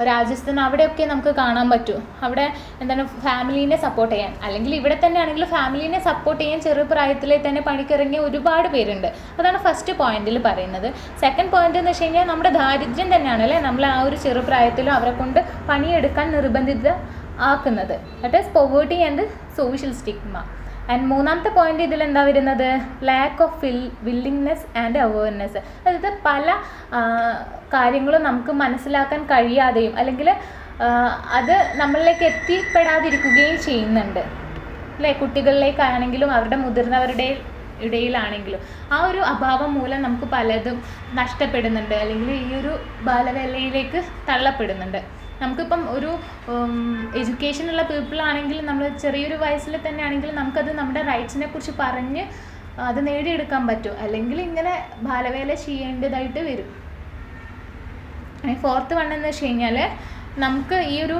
രാജസ്ഥാൻ അവിടെയൊക്കെ നമുക്ക് കാണാൻ പറ്റും. അവിടെ എന്താണ് ഫാമിലീനെ സപ്പോർട്ട് ചെയ്യാൻ, അല്ലെങ്കിൽ ഇവിടെ തന്നെ ആണെങ്കിൽ ഫാമിലീനെ സപ്പോർട്ട് ചെയ്യാൻ ചെറുപ്രായത്തിലെ തന്നെ പണിക്കിറങ്ങിയ ഒരുപാട് പേരുണ്ട്. അതാണ് ഫസ്റ്റ് പോയിന്റിൽ പറയുന്നത്. സെക്കൻഡ് പോയിന്റ് എന്ന് വെച്ച് കഴിഞ്ഞാൽ നമ്മുടെ ദാരിദ്ര്യം തന്നെയാണ് അല്ലേ നമ്മൾ ആ ഒരു ചെറുപ്രായത്തിലും അവരെ കൊണ്ട് പണിയെടുക്കാൻ നിർബന്ധിത ആക്കുന്നത്. That is poverty and social stigma. And 3ാമത്തെ പോയിന്റ് ഇതിലെന്താ വരുന്നത്? Lack of willingness and awareness. അതായത് പല കാര്യങ്ങളും നമുക്ക് മനസ്സിലാക്കാൻ കഴിയാതെയും അല്ലെങ്കിൽ അത് നമ്മളിലേക്ക് എത്തിപ്പെടാതിരിക്കുകയും ചെയ്യുന്നുണ്ട് അല്ലേ? കുട്ടികളിലേക്കാണെങ്കിലും അവരുടെ മുതിർന്നവരുടെ ഇടയിലാണെങ്കിലും ആ ഒരു അഭാവം മൂലം നമുക്ക് പലതും നഷ്ടപ്പെടുന്നുണ്ട്, അല്ലെങ്കിൽ ഈ ഒരു ബാലവേലയിലേക്ക് തള്ളപ്പെടുന്നുണ്ട്. നമുക്കിപ്പം ഒരു എഡ്യൂക്കേഷനുള്ള പീപ്പിളാണെങ്കിൽ നമ്മൾ ചെറിയൊരു വയസ്സിൽ തന്നെ ആണെങ്കിൽ നമുക്കത് നമ്മുടെ റൈറ്റ്സിനെ കുറിച്ച് പറഞ്ഞ് അത് നേടിയെടുക്കാൻ പറ്റും, അല്ലെങ്കിൽ ഇങ്ങനെ ബാലവേല ചെയ്യേണ്ടതായിട്ട് വരും. 4th വൺ എന്ന് വെച്ച് കഴിഞ്ഞാൽ നമുക്ക് ഈ ഒരു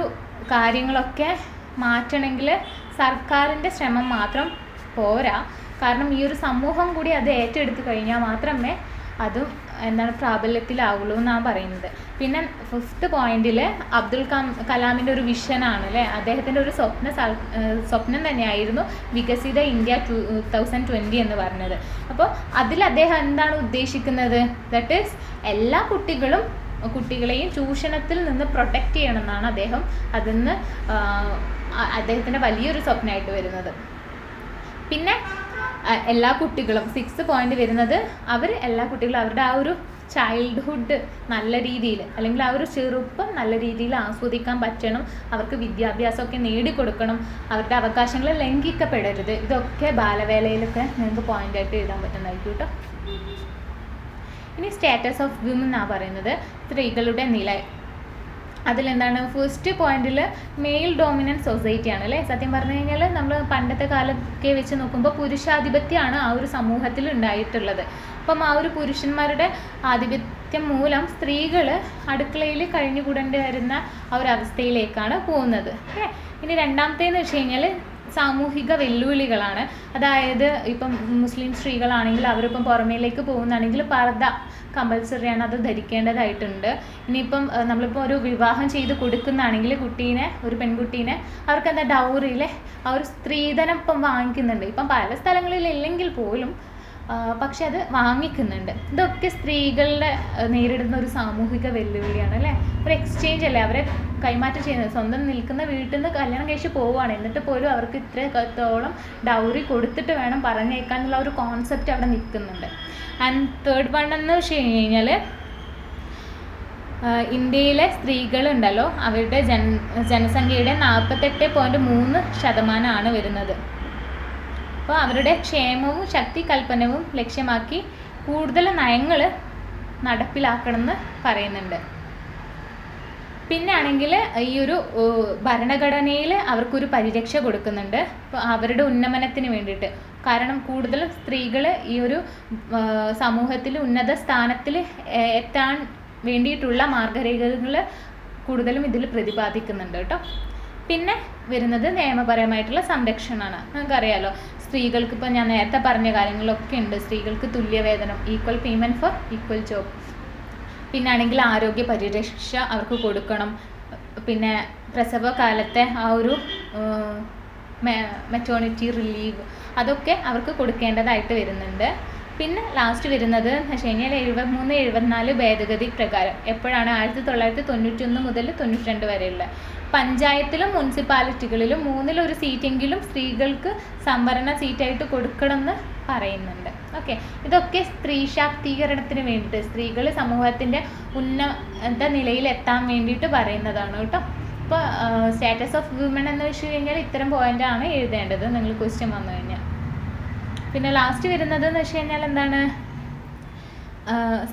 കാര്യങ്ങളൊക്കെ മാറ്റണമെങ്കിൽ സർക്കാരിൻ്റെ ശ്രമം മാത്രം പോരാ. കാരണം ഈ ഒരു സമൂഹം കൂടി അത് ഏറ്റെടുത്ത് കഴിഞ്ഞാൽ മാത്രമേ അതും എന്താണ് പ്രാബല്യത്തിലാവുള്ളൂ എന്നാണ് പറയുന്നത്. പിന്നെ 5th പോയിന്റിൽ അബ്ദുൽ കലാമിൻ്റെ ഒരു വിഷനാണ് അല്ലേ, അദ്ദേഹത്തിൻ്റെ ഒരു സ്വപ്നം തന്നെയായിരുന്നു വികസിത ഇന്ത്യ 2020 എന്ന് പറഞ്ഞത്. അപ്പോൾ അതിൽ അദ്ദേഹം എന്താണ് ഉദ്ദേശിക്കുന്നത്? ദാറ്റ് ഈസ് എല്ലാ കുട്ടികളെയും ചൂഷണത്തിൽ നിന്ന് പ്രൊട്ടക്റ്റ് ചെയ്യണമെന്നാണ് അദ്ദേഹം അതിന്ന് അദ്ദേഹത്തിൻ്റെ വലിയൊരു സ്വപ്നമായിട്ട് വരുന്നത്. പിന്നെ എല്ലാ കുട്ടികളും 6th പോയിന്റ് വരുന്നത് എല്ലാ കുട്ടികളും അവരുടെ ആ ഒരു ചൈൽഡ്ഹുഡ് നല്ല രീതിയിൽ, അല്ലെങ്കിൽ ആ ഒരു ചെറുപ്പം നല്ല രീതിയിൽ ആസ്വദിക്കാൻ പറ്റണം, അവർക്ക് വിദ്യാഭ്യാസമൊക്കെ നേടിക്കൊടുക്കണം, അവരുടെ അവകാശങ്ങൾ ലംഘിക്കപ്പെടരുത്. ഇതൊക്കെ ബാലവേലയിലൊക്കെ നിങ്ങൾക്ക് പോയിൻ്റായിട്ട് എഴുതാൻ പറ്റുന്നതായിരിക്കും കേട്ടോ. ഇനി സ്റ്റാറ്റസ് ഓഫ് വിമൻ എന്നാണ് പറയുന്നത്, സ്ത്രീകളുടെ നില. അതിലെന്താണ്? ഫസ്റ്റ് പോയിന്റിൽ മെയിൽ ഡോമിനൻറ്റ് സൊസൈറ്റിയാണ് അല്ലേ. സത്യം പറഞ്ഞു കഴിഞ്ഞാൽ നമ്മൾ പണ്ടത്തെ കാലമൊക്കെ വെച്ച് നോക്കുമ്പോൾ പുരുഷാധിപത്യമാണ് ആ ഒരു സമൂഹത്തിൽ ഉണ്ടായിട്ടുള്ളത്. അപ്പം ആ ഒരു പുരുഷന്മാരുടെ ആധിപത്യം മൂലം സ്ത്രീകൾ അടുക്കളയിൽ കഴിഞ്ഞുകൂടേണ്ടി വരുന്ന ആ ഒരു അവസ്ഥയിലേക്കാണ് പോകുന്നത്. ഇനി 2ാമത്തേന്ന് വെച്ച് കഴിഞ്ഞാൽ സാമൂഹിക വെല്ലുവിളികളാണ്. അതായത് ഇപ്പം മുസ്ലിം സ്ത്രീകളാണെങ്കിൽ അവരിപ്പം പുറമേലേക്ക് പോകുന്നതാണെങ്കിൽ പർദ്ദ കമ്പൽസറിയാണ്, അത് ധരിക്കേണ്ടതായിട്ടുണ്ട്. ഇനിയിപ്പം നമ്മളിപ്പോൾ ഒരു വിവാഹം ചെയ്ത് കൊടുക്കുന്നതാണെങ്കിൽ ഒരു പെൺകുട്ടീനെ അവർക്ക് എന്താ ഡൗറിയിലെ ആ ഒരു സ്ത്രീധനം ഇപ്പം വാങ്ങിക്കുന്നുണ്ട്. ഇപ്പം പല സ്ഥലങ്ങളിൽ ഇല്ലെങ്കിൽ പോലും പക്ഷെ അത് വാങ്ങിക്കുന്നുണ്ട്. ഇതൊക്കെ സ്ത്രീകളുടെ നേരിടുന്ന ഒരു സാമൂഹിക വെല്ലുവിളിയാണ് അല്ലേ. ഒരു എക്സ്ചേഞ്ച് അല്ലേ, അവരെ കൈമാറ്റം ചെയ്യുന്നത്. സ്വന്തം നിൽക്കുന്ന വീട്ടിൽ നിന്ന് കല്യാണം കഴിച്ച് പോവുകയാണ്, എന്നിട്ട് പോലും അവർക്ക് ഇത്രത്തോളം ഡൗറി കൊടുത്തിട്ട് വേണം പറഞ്ഞേക്കാനുള്ള ഒരു കോൺസെപ്റ്റ് അവിടെ നിൽക്കുന്നുണ്ട്. ആൻഡ് തേർഡ് വൺ എന്ന് വെച്ച് കഴിഞ്ഞാൽ ഇന്ത്യയിലെ സ്ത്രീകളുണ്ടല്ലോ, അവരുടെ ജനസംഖ്യയുടെ 48.3% വരുന്നത്. അപ്പോൾ അവരുടെ ക്ഷേമവും ശക്തികൽപ്പനവും ലക്ഷ്യമാക്കി കൂടുതൽ നയങ്ങൾ നടപ്പിലാക്കണമെന്ന് പറയുന്നുണ്ട്. പിന്നെ ആണെങ്കിൽ ഈ ഒരു ഭരണഘടനയിൽ അവർക്കൊരു പരിരക്ഷ കൊടുക്കുന്നുണ്ട് അപ്പോൾ അവരുടെ ഉന്നമനത്തിന് വേണ്ടിയിട്ട്. കാരണം കൂടുതലും സ്ത്രീകൾ ഈ ഒരു സമൂഹത്തിൽ ഉന്നത സ്ഥാനത്തിൽ എത്താൻ വേണ്ടിയിട്ടുള്ള മാർഗരേഖകൾ കൂടുതലും ഇതിൽ പ്രതിപാദിക്കുന്നുണ്ട് കേട്ടോ. പിന്നെ വരുന്നത് നിയമപരമായിട്ടുള്ള സംരക്ഷണമാണ്. നമുക്കറിയാലോ, സ്ത്രീകൾക്ക് ഇപ്പോൾ ഞാൻ നേരത്തെ പറഞ്ഞ കാര്യങ്ങളൊക്കെ ഉണ്ട്. സ്ത്രീകൾക്ക് തുല്യവേതനം, equal payment for equal job. പിന്നെ ആണെങ്കിൽ ആരോഗ്യ പരിരക്ഷ അവർക്ക് കൊടുക്കണം. പിന്നെ പ്രസവ കാലത്തെ ആ ഒരു മെറ്റേണിറ്റി റിലീവ് അതൊക്കെ അവർക്ക് കൊടുക്കേണ്ടതായിട്ട് വരുന്നുണ്ട്. പിന്നെ ലാസ്റ്റ് വരുന്നത് എന്ന് വെച്ച് കഴിഞ്ഞാൽ 73-74 ഭേദഗതി പ്രകാരം എപ്പോഴാണ് 1991 മുതൽ 92 വരെയുള്ള പഞ്ചായത്തിലും മുനിസിപ്പാലിറ്റികളിലും 1/3 സീറ്റെങ്കിലും സ്ത്രീകൾക്ക് സംവരണ സീറ്റായിട്ട് കൊടുക്കണമെന്ന് പറയുന്നുണ്ട്. ഓക്കെ, ഇതൊക്കെ സ്ത്രീ ശാക്തീകരണത്തിന് വേണ്ടിയിട്ട്, സ്ത്രീകൾ സമൂഹത്തിൻ്റെ ഉന്നത നിലയിൽ എത്താൻ വേണ്ടിയിട്ട് പറയുന്നതാണ് കേട്ടോ. ഇപ്പോൾ സ്റ്റാറ്റസ് ഓഫ് വിമൺ എന്ന് വെച്ച് കഴിഞ്ഞാൽ ഇത്തരം പോയിൻ്റാണ് എഴുതേണ്ടത് നിങ്ങൾ ക്വസ്റ്റ്യൻ വന്നു കഴിഞ്ഞാൽ. പിന്നെ ലാസ്റ്റ് വരുന്നത് എന്ന് വെച്ച് കഴിഞ്ഞാൽ എന്താണ്,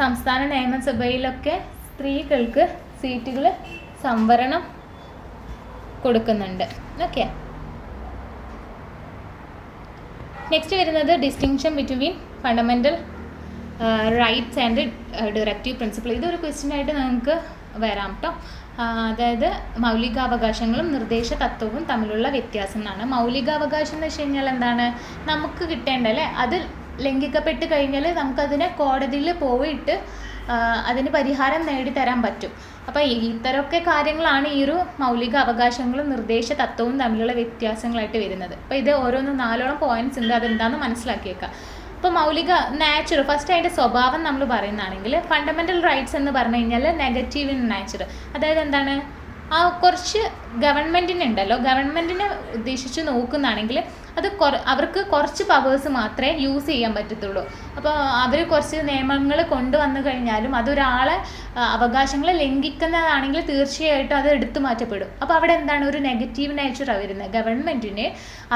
സംസ്ഥാന നിയമസഭയിലൊക്കെ സ്ത്രീകൾക്ക് സീറ്റുകൾ സംവരണം കൊടുക്കുന്നുണ്ട്. ഓക്കെ, നെക്സ്റ്റ് വരുന്നത് distinction between fundamental rights and directive principle. ഇതൊരു ക്വസ്റ്റ്യനായിട്ട് നിങ്ങൾക്ക് വരാം കേട്ടോ. അതായത് മൗലികാവകാശങ്ങളും നിർദ്ദേശ തത്വവും തമ്മിലുള്ള വ്യത്യാസം എന്നാണ്. മൗലികാവകാശം എന്ന് വെച്ച് കഴിഞ്ഞാൽ എന്താണ്, നമുക്ക് കിട്ടേണ്ടല്ലേ, അത് ലംഘിക്കപ്പെട്ട് കഴിഞ്ഞാൽ നമുക്കതിനെ കോടതിയിൽ പോയിട്ട് അതിന് പരിഹാരം നേടിത്തരാൻ പറ്റും. അപ്പോൾ ഇത്തരമൊക്കെ കാര്യങ്ങളാണ് ഈ ഒരു മൗലിക അവകാശങ്ങളും നിർദ്ദേശ തത്വവും തമ്മിലുള്ള വ്യത്യാസങ്ങളായിട്ട് വരുന്നത്. അപ്പോൾ ഇത് ഓരോന്നും 4 പോയിന്റ്സ് ഉണ്ട്, അതെന്താണെന്ന് മനസ്സിലാക്കിയേക്കാം. ഇപ്പോൾ മൗലിക നാച്ചർ, ഫസ്റ്റ് അതിൻ്റെ സ്വഭാവം നമ്മൾ പറയുന്നതാണെങ്കിൽ ഫണ്ടമെൻ്റൽ റൈറ്റ്സ് എന്ന് പറഞ്ഞു കഴിഞ്ഞാൽ നെഗറ്റീവ് ഇൻ നാച്ചർ. അതായത് എന്താണ്, ആ കുറച്ച് ഗവൺമെൻറ്റിനുണ്ടല്ലോ, ഗവൺമെൻറ്റിനെ ഉദ്ദേശിച്ച് നോക്കുന്നതാണെങ്കിൽ അത് അവർക്ക് കുറച്ച് പവേഴ്സ് മാത്രമേ യൂസ് ചെയ്യാൻ പറ്റത്തുള്ളൂ. അപ്പോൾ അവർ കുറച്ച് നിയമങ്ങൾ കൊണ്ടുവന്നു കഴിഞ്ഞാലും അതൊരാളെ അവകാശങ്ങൾ ലംഘിക്കുന്നതാണെങ്കിൽ തീർച്ചയായിട്ടും അത് എടുത്തു മാറ്റപ്പെടും. അപ്പോൾ അവിടെ എന്താണ്, ഒരു നെഗറ്റീവ് നേച്ചറാണ് വരുന്നത്. ഗവൺമെൻറ്റിന്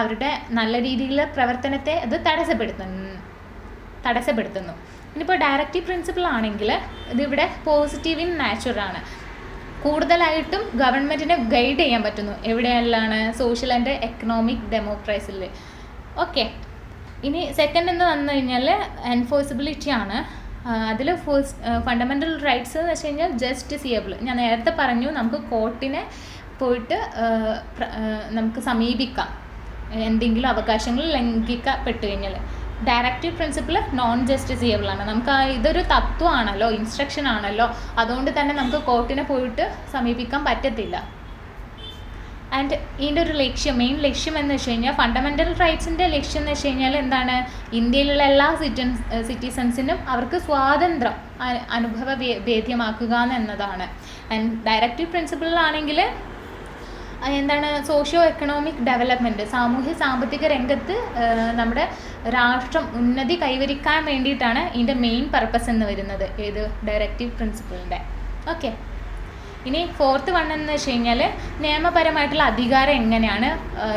അവരുടെ നല്ല രീതിയിലുള്ള പ്രവർത്തനത്തെ അത് തടസ്സപ്പെടുത്തുന്നു. ഇനിയിപ്പോൾ ഡയറക്റ്റീവ് പ്രിൻസിപ്പിൾ ആണെങ്കിൽ ഇതിവിടെ പോസിറ്റീവ് ഇൻ നാച്ചറാണ്. കൂടുതലായിട്ടും ഗവൺമെൻറ്റിനെ ഗൈഡ് ചെയ്യാൻ പറ്റുന്നു. എവിടെയെല്ലാണ്, സോഷ്യൽ ആൻഡ് എക്കണോമിക് ഡെമോക്രസിയിൽ. ഓക്കെ, ഇനി സെക്കൻഡ് എന്ന് വന്നു കഴിഞ്ഞാൽ എൻഫോഴ്സിബിലിറ്റി ആണ്. അതിൽ ഫണ്ടമെൻ്റൽ റൈറ്റ്സ് എന്ന് വെച്ച് കഴിഞ്ഞാൽ ജസ്റ്റിസിയബിൾ. ഞാൻ നേരത്തെ പറഞ്ഞു, നമുക്ക് കോർട്ടിനെ പോയിട്ട് നമുക്ക് സമീപിക്കാം എന്തെങ്കിലും അവകാശങ്ങൾ ലംഘിക്കപ്പെട്ടു കഴിഞ്ഞാൽ. ഡയറക്റ്റീവ് പ്രിൻസിപ്പിൾ നോൺ ജസ്റ്റിസിയബിൾ ആണ്. നമുക്ക് ഇതൊരു തത്വമാണല്ലോ, ഇൻസ്ട്രക്ഷൻ ആണല്ലോ, അതുകൊണ്ട് തന്നെ നമുക്ക് കോർട്ടിനെ പോയിട്ട് സമീപിക്കാൻ പറ്റത്തില്ല. ആൻഡ് ഇതിൻ്റെ ഒരു മെയിൻ ലക്ഷ്യം എന്ന് വെച്ച് കഴിഞ്ഞാൽ, ഫണ്ടമെൻ്റൽ റൈറ്റ്സിൻ്റെ ലക്ഷ്യം എന്ന് വെച്ച് കഴിഞ്ഞാൽ എന്താണ്, ഇന്ത്യയിലുള്ള എല്ലാ സിറ്റിസൺസിനും അവർക്ക് സ്വാതന്ത്ര്യം അനുഭവവേദ്യമാക്കുക എന്നതാണ്. ആൻഡ് ഡയറക്റ്റീവ് പ്രിൻസിപ്പിളിലാണെങ്കിൽ എന്താണ്, സോഷ്യോ എക്കണോമിക് ഡെവലപ്മെൻറ്റ്, സാമൂഹ്യ സാമ്പത്തിക രംഗത്ത് നമ്മുടെ രാഷ്ട്രം ഉന്നതി കൈവരിക്കാൻ വേണ്ടിയിട്ടാണ് ഇതിൻ്റെ മെയിൻ പർപ്പസ് എന്ന് വരുന്നത്, ഏത് ഡയറക്റ്റീവ് പ്രിൻസിപ്പിളിൻ്റെ. ഓക്കെ, ഇനി ഫോർത്ത് വൺ എന്ന് വെച്ച് കഴിഞ്ഞാൽ നിയമപരമായിട്ടുള്ള അധികാരം എങ്ങനെയാണ്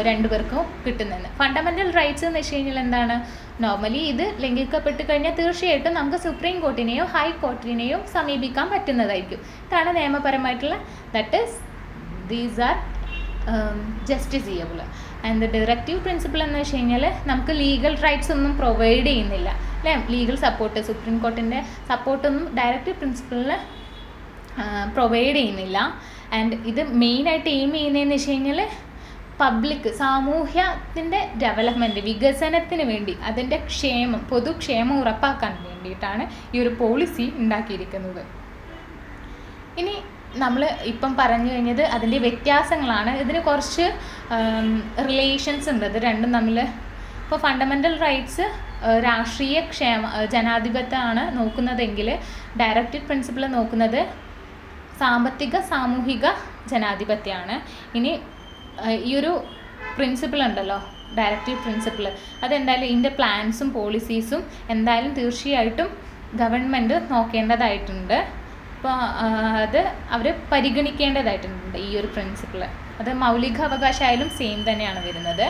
രണ്ടുപേർക്കും കിട്ടുന്നത്. ഫണ്ടമെൻ്റൽ റൈറ്റ്സ് എന്ന് വെച്ച് കഴിഞ്ഞാൽ എന്താണ്, നോർമലി ഇത് ലംഘിക്കപ്പെട്ട് കഴിഞ്ഞാൽ തീർച്ചയായിട്ടും നമുക്ക് സുപ്രീം കോർട്ടിനെയോ ഹൈ കോർട്ടിനെയോ സമീപിക്കാൻ പറ്റുന്നതായിരിക്കും. ഇതാണ് നിയമപരമായിട്ടുള്ള, that is these are justiciable. And directive principle എന്ന് വെച്ച് കഴിഞ്ഞാൽ നമുക്ക് ലീഗൽ റൈറ്റ്സ് ഒന്നും പ്രൊവൈഡ് ചെയ്യുന്നില്ല അല്ലേ, ലീഗൽ സപ്പോർട്ട്, സുപ്രീം കോർട്ടിൻ്റെ സപ്പോർട്ടൊന്നും ഡയറക്റ്റീവ് പ്രിൻസിപ്പിളിന് പ്രൊവൈഡ് ചെയ്യുന്നില്ല. ആൻഡ് ഇത് മെയിനായിട്ട് എയിം ചെയ്യുന്നതെന്ന് വെച്ച് കഴിഞ്ഞാൽ പബ്ലിക് സാമൂഹ്യത്തിൻ്റെ ഡെവലപ്മെൻറ്റ് വികസനത്തിന് വേണ്ടി അതിൻ്റെ പൊതുക്ഷേമം ഉറപ്പാക്കാൻ വേണ്ടിയിട്ടാണ് ഈ ഒരു പോളിസി ഉണ്ടാക്കിയിരിക്കുന്നത്. ഇനി നമ്മൾ ഇപ്പം പറഞ്ഞു കഴിഞ്ഞത് അതിൻ്റെ വ്യത്യാസങ്ങളാണ്. ഇതിന് കുറച്ച് റിലേഷൻസ് ഉണ്ട് ഇത് രണ്ടും തമ്മിൽ. ഇപ്പോൾ ഫണ്ടമെൻ്റൽ റൈറ്റ്സ് രാഷ്ട്രീയ ജനാധിപത്യമാണ് നോക്കുന്നതെങ്കിൽ ഡയറക്റ്റീവ് പ്രിൻസിപ്പിൾ നോക്കുന്നത് സാമ്പത്തിക സാമൂഹിക ജനാധിപത്യമാണ്. ഇനി ഈ ഒരു പ്രിൻസിപ്പിൾ ഉണ്ടല്ലോ, ഡയറക്റ്റീവ് പ്രിൻസിപ്പിൾ, അതെന്തായാലും ഇതിൻ്റെ പ്ലാൻസും പോളിസീസും എന്തായാലും തീർച്ചയായിട്ടും ഗവൺമെൻറ് നോക്കേണ്ടതായിട്ടുണ്ട്. അപ്പോൾ അത് അവർ പരിഗണിക്കേണ്ടതായിട്ടുണ്ട് ഈ ഒരു പ്രിൻസിപ്പിൾ. അത് മൗലിക അവകാശമായാലും സെയിം തന്നെയാണ് വരുന്നത്.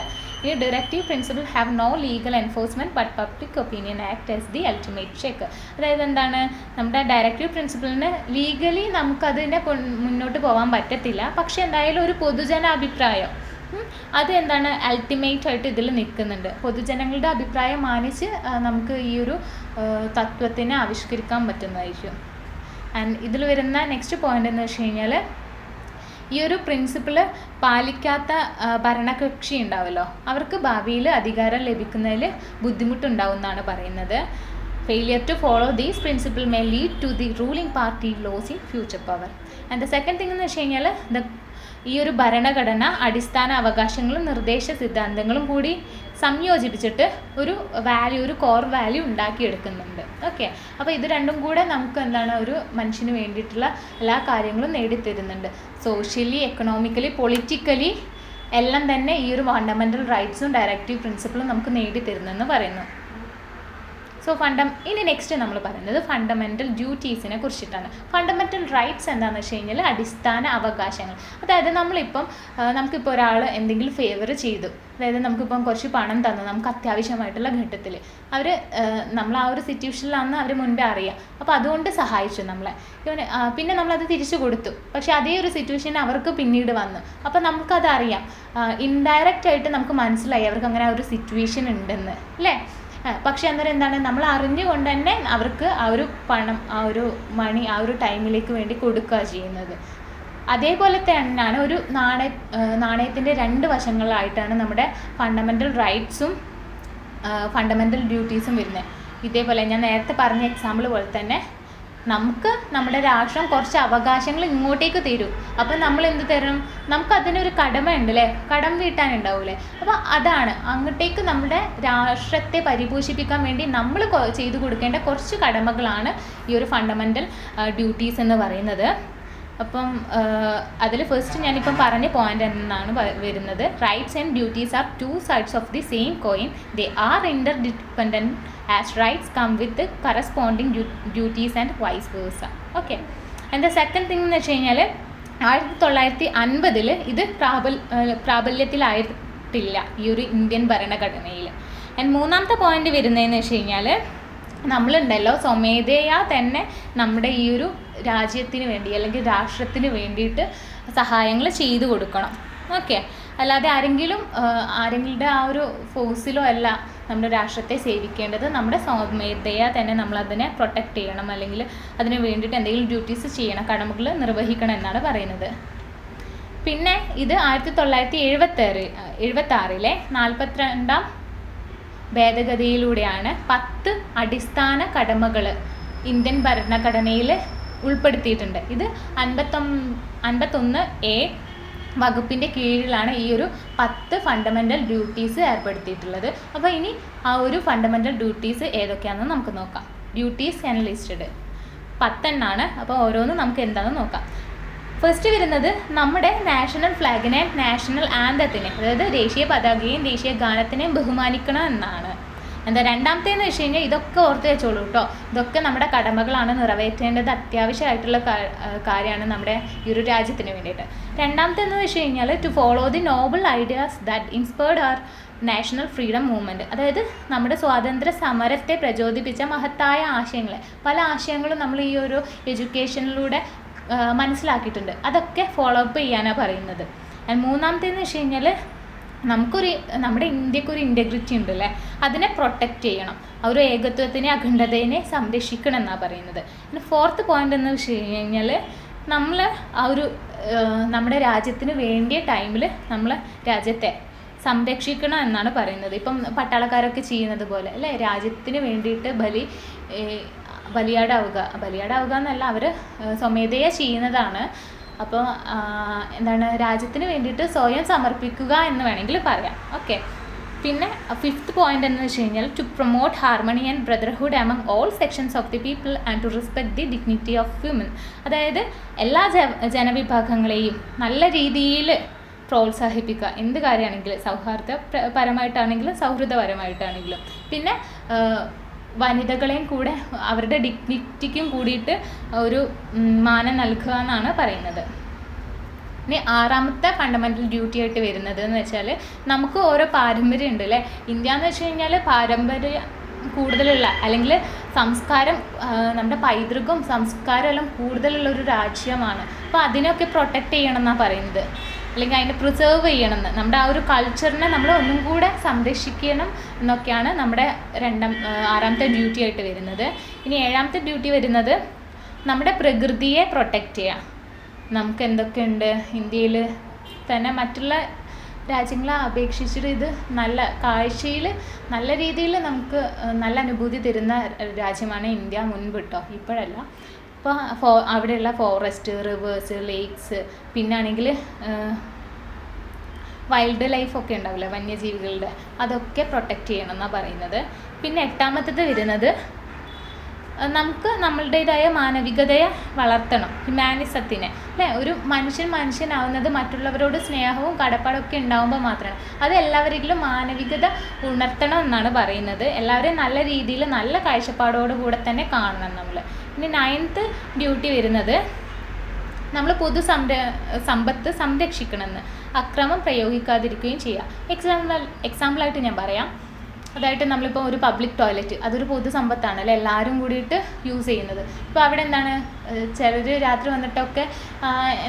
ഈ directive principle have no legal enforcement but public opinion act as the ultimate check. അതായത് എന്താണ്, നമ്മുടെ ഡയറക്റ്റീവ് പ്രിൻസിപ്പിളിന് ലീഗലി നമുക്കതിനെ മുന്നോട്ട് പോകാൻ പറ്റത്തില്ല. പക്ഷേ എന്തായാലും ഒരു പൊതുജനാഭിപ്രായം അത് എന്താണ് അൾട്ടിമേറ്റ് ആയിട്ട് ഇതിൽ നിൽക്കുന്നുണ്ട്. പൊതുജനങ്ങളുടെ അഭിപ്രായം മാനിച്ച് നമുക്ക് ഈ ഒരു തത്വത്തിനെ ആവിഷ്കരിക്കാൻ പറ്റുന്നതായിരിക്കും. ആൻഡ് ഇതിൽ വരുന്ന നെക്സ്റ്റ് പോയിന്റ് എന്ന് വെച്ച് കഴിഞ്ഞാൽ ഈ ഒരു പ്രിൻസിപ്പിൾ പാലിക്കാത്ത ഭരണകക്ഷി ഉണ്ടാവുമല്ലോ, അവർക്ക് ഭാവിയിൽ അധികാരം ലഭിക്കുന്നതിൽ ബുദ്ധിമുട്ടുണ്ടാവും എന്നാണ് പറയുന്നത്. Failure to follow these principle may lead to the ruling party lose in future power. And the second thing എന്ന് വെച്ച് കഴിഞ്ഞാൽ ഈ ഒരു ഭരണഘടന അടിസ്ഥാന അവകാശങ്ങളും നിർദ്ദേശ സിദ്ധാന്തങ്ങളും കൂടി സംയോജിപ്പിച്ചിട്ട് ഒരു കോർ വാല്യൂ ഉണ്ടാക്കിയെടുക്കുന്നുണ്ട്. ഓക്കെ, അപ്പോൾ ഇത് രണ്ടും കൂടെ നമുക്ക് എന്താണ് ഒരു മനുഷ്യന് വേണ്ടിയിട്ടുള്ള എല്ലാ കാര്യങ്ങളും നേടിത്തരുന്നുണ്ട്. സോഷ്യലി, എക്കണോമിക്കലി, പൊളിറ്റിക്കലി എല്ലാം തന്നെ ഈ ഒരു ഫണ്ടമെൻ്റൽ റൈറ്റ്സും ഡയറക്റ്റീവ് പ്രിൻസിപ്പിളും നമുക്ക് നേടിത്തരുന്നെന്ന് പറയുന്നു. സോ ഇനി നെക്സ്റ്റ് നമ്മൾ പറയുന്നത് ഫണ്ടമെൻ്റൽ ഡ്യൂട്ടീസിനെ കുറിച്ചിട്ടാണ്. ഫണ്ടമെൻ്റൽ റൈറ്റ്സ് എന്താണെന്ന് വെച്ച് കഴിഞ്ഞാൽ അടിസ്ഥാന അവകാശങ്ങൾ. അതായത് നമുക്കിപ്പോൾ ഒരാൾ എന്തെങ്കിലും ഫേവർ ചെയ്തു, അതായത് നമുക്കിപ്പം കുറച്ച് പണം തന്നു നമുക്ക് അത്യാവശ്യമായിട്ടുള്ള ഘട്ടത്തിൽ, നമ്മൾ ആ ഒരു സിറ്റുവേഷനിലാണെന്ന് അവർ മുൻപേ അറിയാം. അപ്പോൾ അതുകൊണ്ട് സഹായിച്ചു നമ്മളെ, പിന്നെ നമ്മളത് തിരിച്ചു കൊടുത്തു. പക്ഷേ അതേ ഒരു സിറ്റുവേഷൻ അവർക്ക് പിന്നീട് വന്നു. അപ്പോൾ നമുക്കതറിയാം, ഇൻഡയറക്റ്റ് ആയിട്ട് നമുക്ക് മനസ്സിലായി അവർക്ക് അങ്ങനെ ഒരു സിറ്റുവേഷൻ ഉണ്ടെന്ന്, അല്ലേ? പക്ഷെ അന്നേരം എന്താണ്, നമ്മൾ അറിഞ്ഞുകൊണ്ട് തന്നെ അവർക്ക് ആ ഒരു പണം, ആ ഒരു മണി ആ ഒരു ടൈമിലേക്ക് വേണ്ടി കൊടുക്കുക ചെയ്യുന്നത്. അതേപോലെ തന്നെയാണ് ഒരു നാണയത്തിൻ്റെ രണ്ട് വശങ്ങളായിട്ടാണ് നമ്മുടെ ഫണ്ടമെൻ്റൽ റൈറ്റ്സും ഫണ്ടമെൻ്റൽ ഡ്യൂട്ടീസും വരുന്നത്. ഇതേപോലെ ഞാൻ നേരത്തെ പറഞ്ഞ എക്സാമ്പിൾ പോലെ തന്നെ നമുക്ക് നമ്മുടെ രാഷ്ട്രം കുറച്ച് അവകാശങ്ങൾ ഇങ്ങോട്ടേക്ക് തരും. അപ്പം നമ്മൾ എന്ത് തരണം, നമുക്ക് അതിനൊരു കടമ ഉണ്ട് അല്ലേ, കടം വീട്ടാനുണ്ടാവൂലേ. അപ്പോൾ അതാണ് അങ്ങോട്ടേക്ക് നമ്മുടെ രാഷ്ട്രത്തെ പരിപോഷിപ്പിക്കാൻ വേണ്ടി നമ്മൾ ചെയ്തു കൊടുക്കേണ്ട കുറച്ച് കടമകളാണ് ഈ ഒരു ഫണ്ടമെൻ്റൽ ഡ്യൂട്ടീസ് എന്ന് പറയുന്നത്. അപ്പം അതിൽ ഫസ്റ്റ് ഞാനിപ്പം പറഞ്ഞ പോയിന്റ് എന്നാണ് വരുന്നത്, rights and duties are two sides of the same coin, they are interdependent as rights come with corresponding duties and vice versa. Okay, and the second thing എന്ന് വെച്ച് കഴിഞ്ഞാൽ 1950 ഇത് പ്രാബല്യത്തിലായിട്ടില്ല ഈ ഒരു ഇന്ത്യൻ ഭരണഘടനയിൽ. ആൻഡ് മൂന്നാമത്തെ പോയിന്റ് വരുന്നതെന്ന് വെച്ച് കഴിഞ്ഞാൽ നമ്മളുണ്ടല്ലോ സ്വമേധയാ തന്നെ നമ്മുടെ ഈ ഒരു രാജ്യത്തിന് വേണ്ടി അല്ലെങ്കിൽ രാഷ്ട്രത്തിന് വേണ്ടിയിട്ട് സഹായങ്ങൾ ചെയ്തു കൊടുക്കണം. ഓക്കെ, അല്ലാതെ ആരെങ്കിലും ആ ഒരു ഫോഴ്സിലോ അല്ല നമ്മുടെ രാഷ്ട്രത്തെ സേവിക്കേണ്ടത്. നമ്മുടെ സ്വമേധയാ തന്നെ നമ്മളതിനെ പ്രൊട്ടക്റ്റ് ചെയ്യണം, അല്ലെങ്കിൽ അതിന് വേണ്ടിയിട്ട് എന്തെങ്കിലും ഡ്യൂട്ടീസ് ചെയ്യണം, കടമകൾ നിർവഹിക്കണം എന്നാണ് പറയുന്നത്. പിന്നെ ഇത് 1976 42ാം ഭേദഗതിയിലൂടെയാണ് 10 അടിസ്ഥാന കടമകൾ ഇന്ത്യൻ ഭരണഘടനയിൽ ഉൾപ്പെടുത്തിയിട്ടുണ്ട്. ഇത് 51A വകുപ്പിൻ്റെ കീഴിലാണ് ഈ ഒരു 10 ഫണ്ടമെൻ്റൽ ഡ്യൂട്ടീസ് ഏർപ്പെടുത്തിയിട്ടുള്ളത്. അപ്പോൾ ഇനി ആ ഒരു ഫണ്ടമെൻ്റൽ ഡ്യൂട്ടീസ് ഏതൊക്കെയാണെന്ന് നമുക്ക് നോക്കാം. ഡ്യൂട്ടീസ് ആൻഡ് ലിസ്റ്റഡ് 10 എണ്ണമാണ്. അപ്പോൾ ഓരോന്നും നമുക്ക് എന്താണെന്ന് നോക്കാം. ഫസ്റ്റ് വരുന്നത് നമ്മുടെ നാഷണൽ ഫ്ലാഗിനെ, നാഷണൽ ആന്തത്തിനെ, അതായത് ദേശീയ പതാകയും ദേശീയ ഗാനത്തിനെയും ബഹുമാനിക്കണം എന്നാണ്. രണ്ടാമത്തേന്ന് വെച്ച് കഴിഞ്ഞാൽ ഇതൊക്കെ ഓർത്ത് വെച്ചോളൂ കേട്ടോ, ഇതൊക്കെ നമ്മുടെ കടമകളാണ്, നിറവേറ്റേണ്ടത് അത്യാവശ്യമായിട്ടുള്ള കാര്യമാണ് നമ്മുടെ ഈ ഒരു രാജ്യത്തിന് വേണ്ടിയിട്ട്. രണ്ടാമത്തേന്ന് വെച്ച് കഴിഞ്ഞാൽ to follow the noble ideas that inspired our national freedom movement, അതായത് നമ്മുടെ സ്വാതന്ത്ര്യ സമരത്തെ പ്രചോദിപ്പിച്ച മഹത്തായ ആശയങ്ങൾ, പല ആശയങ്ങളും നമ്മൾ ഈ ഒരു എഡ്യൂക്കേഷനിലൂടെ മനസ്സിലാക്കിയിട്ടുണ്ട്, അതൊക്കെ ഫോളോ അപ്പ് ചെയ്യാനാണ് പറയുന്നത്. മൂന്നാമത്തേന്ന് വെച്ച് കഴിഞ്ഞാൽ നമ്മുടെ ഇന്ത്യക്കൊരു ഇൻറ്റഗ്രിറ്റി ഉണ്ടല്ലേ, അതിനെ പ്രൊട്ടക്റ്റ് ചെയ്യണം, ആ ഒരു ഏകത്വത്തിനെ അഖണ്ഡതയെ സംരക്ഷിക്കണം എന്നാണ് പറയുന്നത്. പിന്നെ ഫോർത്ത് പോയിന്റ് എന്ന് വെച്ച് കഴിഞ്ഞാൽ നമ്മൾ ആ ഒരു നമ്മുടെ രാജ്യത്തിന് വേണ്ടിയ ടൈമിൽ നമ്മൾ രാജ്യത്തെ സംരക്ഷിക്കണം എന്നാണ് പറയുന്നത്. ഇപ്പം പട്ടാളക്കാരൊക്കെ ചെയ്യുന്നത് പോലെ അല്ലേ, രാജ്യത്തിന് വേണ്ടിയിട്ട് ബലിയാടാവുക എന്നല്ല, അവർ സ്വമേധയാ ചെയ്യുന്നതാണ്. അപ്പോൾ എന്താണ്, രാജ്യത്തിന് വേണ്ടിയിട്ട് സ്വയം സമർപ്പിക്കുക എന്ന് വേണമെങ്കിൽ പറയാം. ഓക്കെ. പിന്നെ 5th പോയിന്റ് എന്ന് വെച്ച് കഴിഞ്ഞാൽ to promote harmony and brotherhood among all sections of the people and to respect the dignity of human. അതായത് എല്ലാ ജനവിഭാഗങ്ങളെയും നല്ല രീതിയിൽ പ്രോത്സാഹിപ്പിക്കുക, എന്ത് കാര്യമാണെങ്കിലും, സൗഹാർദ്ദപരമായിട്ടാണെങ്കിലും സൗഹൃദപരമായിട്ടാണെങ്കിലും. പിന്നെ വനിതകളെയും കൂടെ അവരുടെ ഡിഗ്നിറ്റിക്കും കൂടിയിട്ട് ഒരു മാനം നൽകുക എന്നാണ് പറയുന്നത്. ഇനി 6ാമത്തെ ഫണ്ടമെൻ്റൽ ഡ്യൂട്ടി ആയിട്ട് വരുന്നത് എന്ന് വെച്ചാൽ നമുക്ക് ഓരോ പാരമ്പര്യം ഉണ്ട് അല്ലേ. ഇന്ത്യ എന്ന് വെച്ച് കഴിഞ്ഞാൽ പാരമ്പര്യം കൂടുതലുള്ള, അല്ലെങ്കിൽ സംസ്കാരം, നമ്മുടെ പൈതൃകവും സംസ്കാരം എല്ലാം കൂടുതലുള്ള ഒരു രാജ്യമാണ്. അപ്പോൾ അതിനൊക്കെ പ്രൊട്ടക്റ്റ് ചെയ്യണം എന്നാണ് പറയുന്നത്, അല്ലെങ്കിൽ അതിനെ പ്രിസേർവ് ചെയ്യണമെന്ന്. നമ്മുടെ ആ ഒരു കൾച്ചറിനെ നമ്മൾ ഒന്നും കൂടെ സംരക്ഷിക്കണം എന്നൊക്കെയാണ് നമ്മുടെ 6ാമത്തെ ഡ്യൂട്ടി ആയിട്ട് വരുന്നത്. ഇനി 7ാമത്തെ ഡ്യൂട്ടി വരുന്നത് നമ്മുടെ പ്രകൃതിയെ പ്രൊട്ടക്റ്റ് ചെയ്യുക. നമുക്ക് എന്തൊക്കെയുണ്ട് ഇന്ത്യയിൽ തന്നെ, മറ്റുള്ള രാജ്യങ്ങളെ അപേക്ഷിച്ചിട്ട് ഇത് നല്ല കാഴ്ചയിൽ നല്ല രീതിയിൽ നമുക്ക് നല്ല അനുഭൂതി തരുന്ന രാജ്യമാണ് ഇന്ത്യ മുൻപ് കേട്ടോ, ഇപ്പോഴല്ല. അപ്പോൾ അവിടെയുള്ള ഫോറസ്റ്റ്, റിവേഴ്സ്, ലേക്സ്, പിന്നെ ആണെങ്കിൽ വൈൽഡ് ലൈഫൊക്കെ ഉണ്ടാവില്ല, വന്യജീവികളുടെ, അതൊക്കെ പ്രൊട്ടക്റ്റ് ചെയ്യണം എന്നാണ് പറയുന്നത്. പിന്നെ 8ാമത്തേത് വരുന്നത് നമുക്ക് നമ്മളുടേതായ മാനവികതയെ വളർത്തണം, ഹ്യൂമാനിസത്തിനെ അല്ലേ. ഒരു മനുഷ്യനാവുന്നത് മറ്റുള്ളവരോട് സ്നേഹവും കടപ്പാടൊക്കെ ഉണ്ടാകുമ്പോൾ മാത്രമാണ്. അത് എല്ലാവരിലും മാനവികത ഉണർത്തണം എന്നാണ് പറയുന്നത്. എല്ലാവരെയും നല്ല രീതിയിൽ നല്ല കാഴ്ചപ്പാടോടുകൂടെ തന്നെ കാണണം നമ്മൾ. ഇനി 9th ഡ്യൂട്ടി വരുന്നത് നമ്മൾ സമ്പത്ത് സംരക്ഷിക്കണമെന്ന്, അക്രമം പ്രയോഗിക്കാതിരിക്കുകയും ചെയ്യുക. എക്സാമ്പിളായിട്ട് ഞാൻ പറയാം. അതായിട്ട് നമ്മളിപ്പോൾ ഒരു പബ്ലിക് ടോയ്ലറ്റ്, അതൊരു പൊതുസമ്പത്താണ് അല്ലേ, എല്ലാവരും കൂടിയിട്ട് യൂസ് ചെയ്യുന്നത്. ഇപ്പോൾ അവിടെ എന്താണ്, ചിലർ രാത്രി വന്നിട്ടൊക്കെ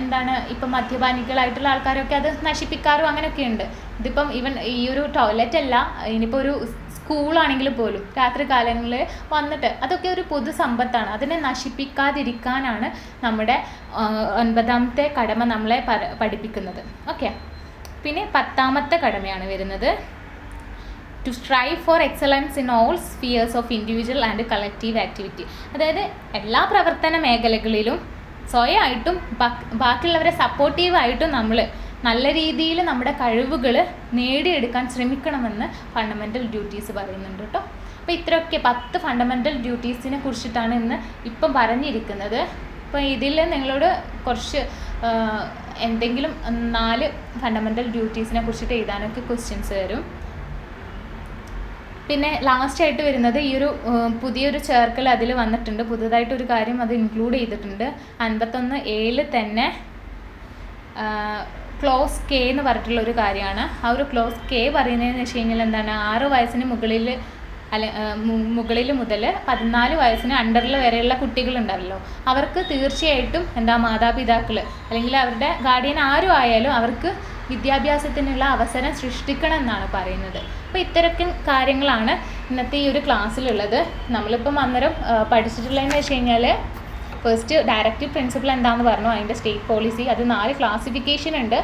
എന്താണ്, ഇപ്പം മദ്യപാനികളായിട്ടുള്ള ആൾക്കാരൊക്കെ അത് നശിപ്പിക്കാറും അങ്ങനെയൊക്കെ ഉണ്ട്. ഇതിപ്പം ഈ ഒരു ടോയ്ലറ്റ് അല്ല, ഇനിയിപ്പോൾ ഒരു സ്കൂളാണെങ്കിൽ പോലും രാത്രി കാലങ്ങളിൽ വന്നിട്ട്, അതൊക്കെ ഒരു പൊതുസമ്പത്താണ്, അതിനെ നശിപ്പിക്കാതിരിക്കാനാണ് നമ്മുടെ 9ാമത്തെ കടമ നമ്മളെ പഠിപ്പിക്കുന്നത്. ഓക്കെ. പിന്നെ 10ാമത്തെ കടമയാണ് വരുന്നത് to strive for excellence in all spheres of individual and collective activity. അതായത് എല്ലാ പ്രവർത്തന മേഖലകളിലും സ്വയമായിട്ടും ബാക്കിയുള്ളവരെ സപ്പോർട്ടീവായിട്ടും നമ്മൾ നല്ല രീതിയിൽ നമ്മുടെ കഴിവുകൾ നേടിയെടുക്കാൻ ശ്രമിക്കണമെന്ന് ഫണ്ടമെൻ്റൽ ഡ്യൂട്ടീസ് പറയുന്നുണ്ട് കേട്ടോ. അപ്പോൾ ഇത്രയൊക്കെ 10 ഫണ്ടമെൻ്റൽ ഡ്യൂട്ടീസിനെ കുറിച്ചിട്ടാണ് ഇപ്പം പറഞ്ഞിരിക്കുന്നത്. അപ്പോൾ ഇതിൽ നിങ്ങളോട് കുറച്ച് എന്തെങ്കിലും 4 ഫണ്ടമെൻ്റൽ ഡ്യൂട്ടീസിനെ കുറിച്ചിട്ട് എഴുതാനൊക്കെ ക്വസ്റ്റ്യൻസ് വരും. പിന്നെ ലാസ്റ്റായിട്ട് വരുന്നത് ഈ ഒരു പുതിയൊരു ചേർക്കൽ അതിൽ വന്നിട്ടുണ്ട്, പുതുതായിട്ടൊരു കാര്യം അത് ഇൻക്ലൂഡ് ചെയ്തിട്ടുണ്ട്. 51A തന്നെ ക്ലോസ് കെ എന്ന് പറഞ്ഞിട്ടുള്ള ഒരു കാര്യമാണ്. ആ ഒരു ക്ലോസ് കെ പറയുന്നതെന്ന് വെച്ച് കഴിഞ്ഞാൽ എന്താണ്, 6 വയസ്സിന് മുകളിൽ മുതൽ 14 വയസ്സിന് അണ്ടറിൽ വരെയുള്ള കുട്ടികളുണ്ടാവല്ലോ, അവർക്ക് തീർച്ചയായിട്ടും മാതാപിതാക്കൾ അല്ലെങ്കിൽ അവരുടെ ഗാർഡിയൻ ആരും ആയാലും അവർക്ക് വിദ്യാഭ്യാസത്തിനുള്ള അവസരം സൃഷ്ടിക്കണം എന്നാണ് പറയുന്നത്. അപ്പോൾ ഇത്തരത്തിൽ കാര്യങ്ങളാണ് ഇന്നത്തെ ഈ ഒരു ക്ലാസ്സിലുള്ളത്. നമ്മളിപ്പം അന്നേരം പഠിച്ചിട്ടുള്ളതെന്ന് വെച്ച് കഴിഞ്ഞാൽ ഫസ്റ്റ് ഡയറക്റ്റീവ് പ്രിൻസിപ്പിൾ എന്താണെന്ന് പറഞ്ഞു, അതിൻ്റെ സ്റ്റേറ്റ് പോളിസി, അത് 4 ക്ലാസിഫിക്കേഷൻ ഉണ്ട്.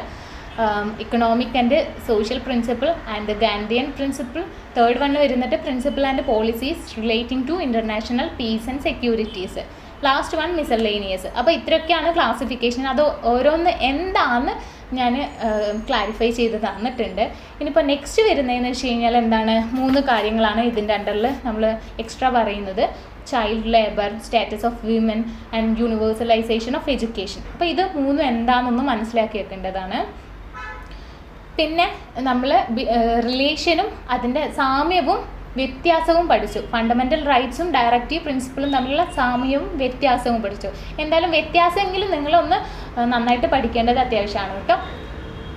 Economic and social principle and Gandhian principle. 3rd one വരുന്നിട്ട് principle and policies relating to international peace and securities. Last one miscellaneous. അപ്പോൾ ഇത്രയൊക്കെയാണ് ക്ലാസിഫിക്കേഷൻ. അത് ഓരോന്ന് എന്താണെന്ന് ഞാൻ ക്ലാരിഫൈ ചെയ്ത് തന്നിട്ടുണ്ട്. ഇനിയിപ്പോൾ നെക്സ്റ്റ് വരുന്നതെന്ന് വെച്ച് കഴിഞ്ഞാൽ എന്താണ്, 3 കാര്യങ്ങളാണ് ഇതിൻ്റെ അണ്ടറിൽ നമ്മൾ എക്സ്ട്രാ പറയുന്നത്. Child labour, status of women and universalisation of education. അപ്പോൾ ഇത് 3 എന്താണെന്നൊന്ന് മനസ്സിലാക്കി വെക്കേണ്ടതാണ്. പിന്നെ നമ്മൾ റിലേഷനും അതിൻ്റെ സാമ്യവും വ്യത്യാസവും പഠിച്ചു. ഫണ്ടമെൻ്റൽ റൈറ്റ്സും ഡയറക്റ്റീവ് പ്രിൻസിപ്പിളും തമ്മിലുള്ള സാമ്യവും വ്യത്യാസവും പഠിച്ചു. എന്തായാലും വ്യത്യാസമെങ്കിലും നിങ്ങളൊന്ന് നന്നായിട്ട് പഠിക്കേണ്ടത് അത്യാവശ്യമാണ് കേട്ടോ.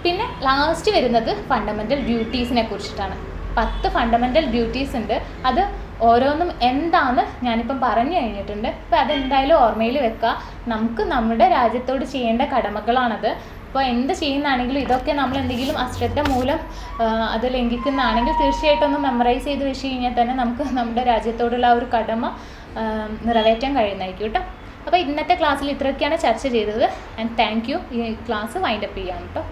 പിന്നെ ലാസ്റ്റ് വരുന്നത് ഫണ്ടമെൻ്റൽ ഡ്യൂട്ടീസിനെ കുറിച്ചിട്ടാണ്. 10 ഫണ്ടമെൻ്റൽ ഡ്യൂട്ടീസ് ഉണ്ട്. അത് ഓരോന്നും എന്താണെന്ന് ഞാനിപ്പം പറഞ്ഞു കഴിഞ്ഞിട്ടുണ്ട്. അപ്പോൾ അതെന്തായാലും ഓർമ്മയിൽ വെക്കുക. നമുക്ക് നമ്മുടെ രാജ്യത്തോട് ചെയ്യേണ്ട കടമകളാണത്. അപ്പോൾ എന്ത് ചെയ്യുന്നതാണെങ്കിലും ഇതൊക്കെ നമ്മൾ എന്തെങ്കിലും അശ്രദ്ധ മൂലം അത് ലംഘിക്കുന്നതാണെങ്കിൽ തീർച്ചയായിട്ടും ഒന്ന് മെമ്മറൈസ് ചെയ്ത് വെച്ച് കഴിഞ്ഞാൽ തന്നെ നമുക്ക് നമ്മുടെ രാജ്യത്തോടുള്ള ആ ഒരു കടമ നിറവേറ്റാൻ കഴിയുന്നതായിരിക്കും കേട്ടോ. അപ്പോൾ ഇന്നത്തെ ക്ലാസ്സിൽ ഇത്രയൊക്കെയാണ് ചർച്ച ചെയ്തത്. And thank you. ഈ ക്ലാസ് വൈൻഡപ്പ് ചെയ്യാം കേട്ടോ.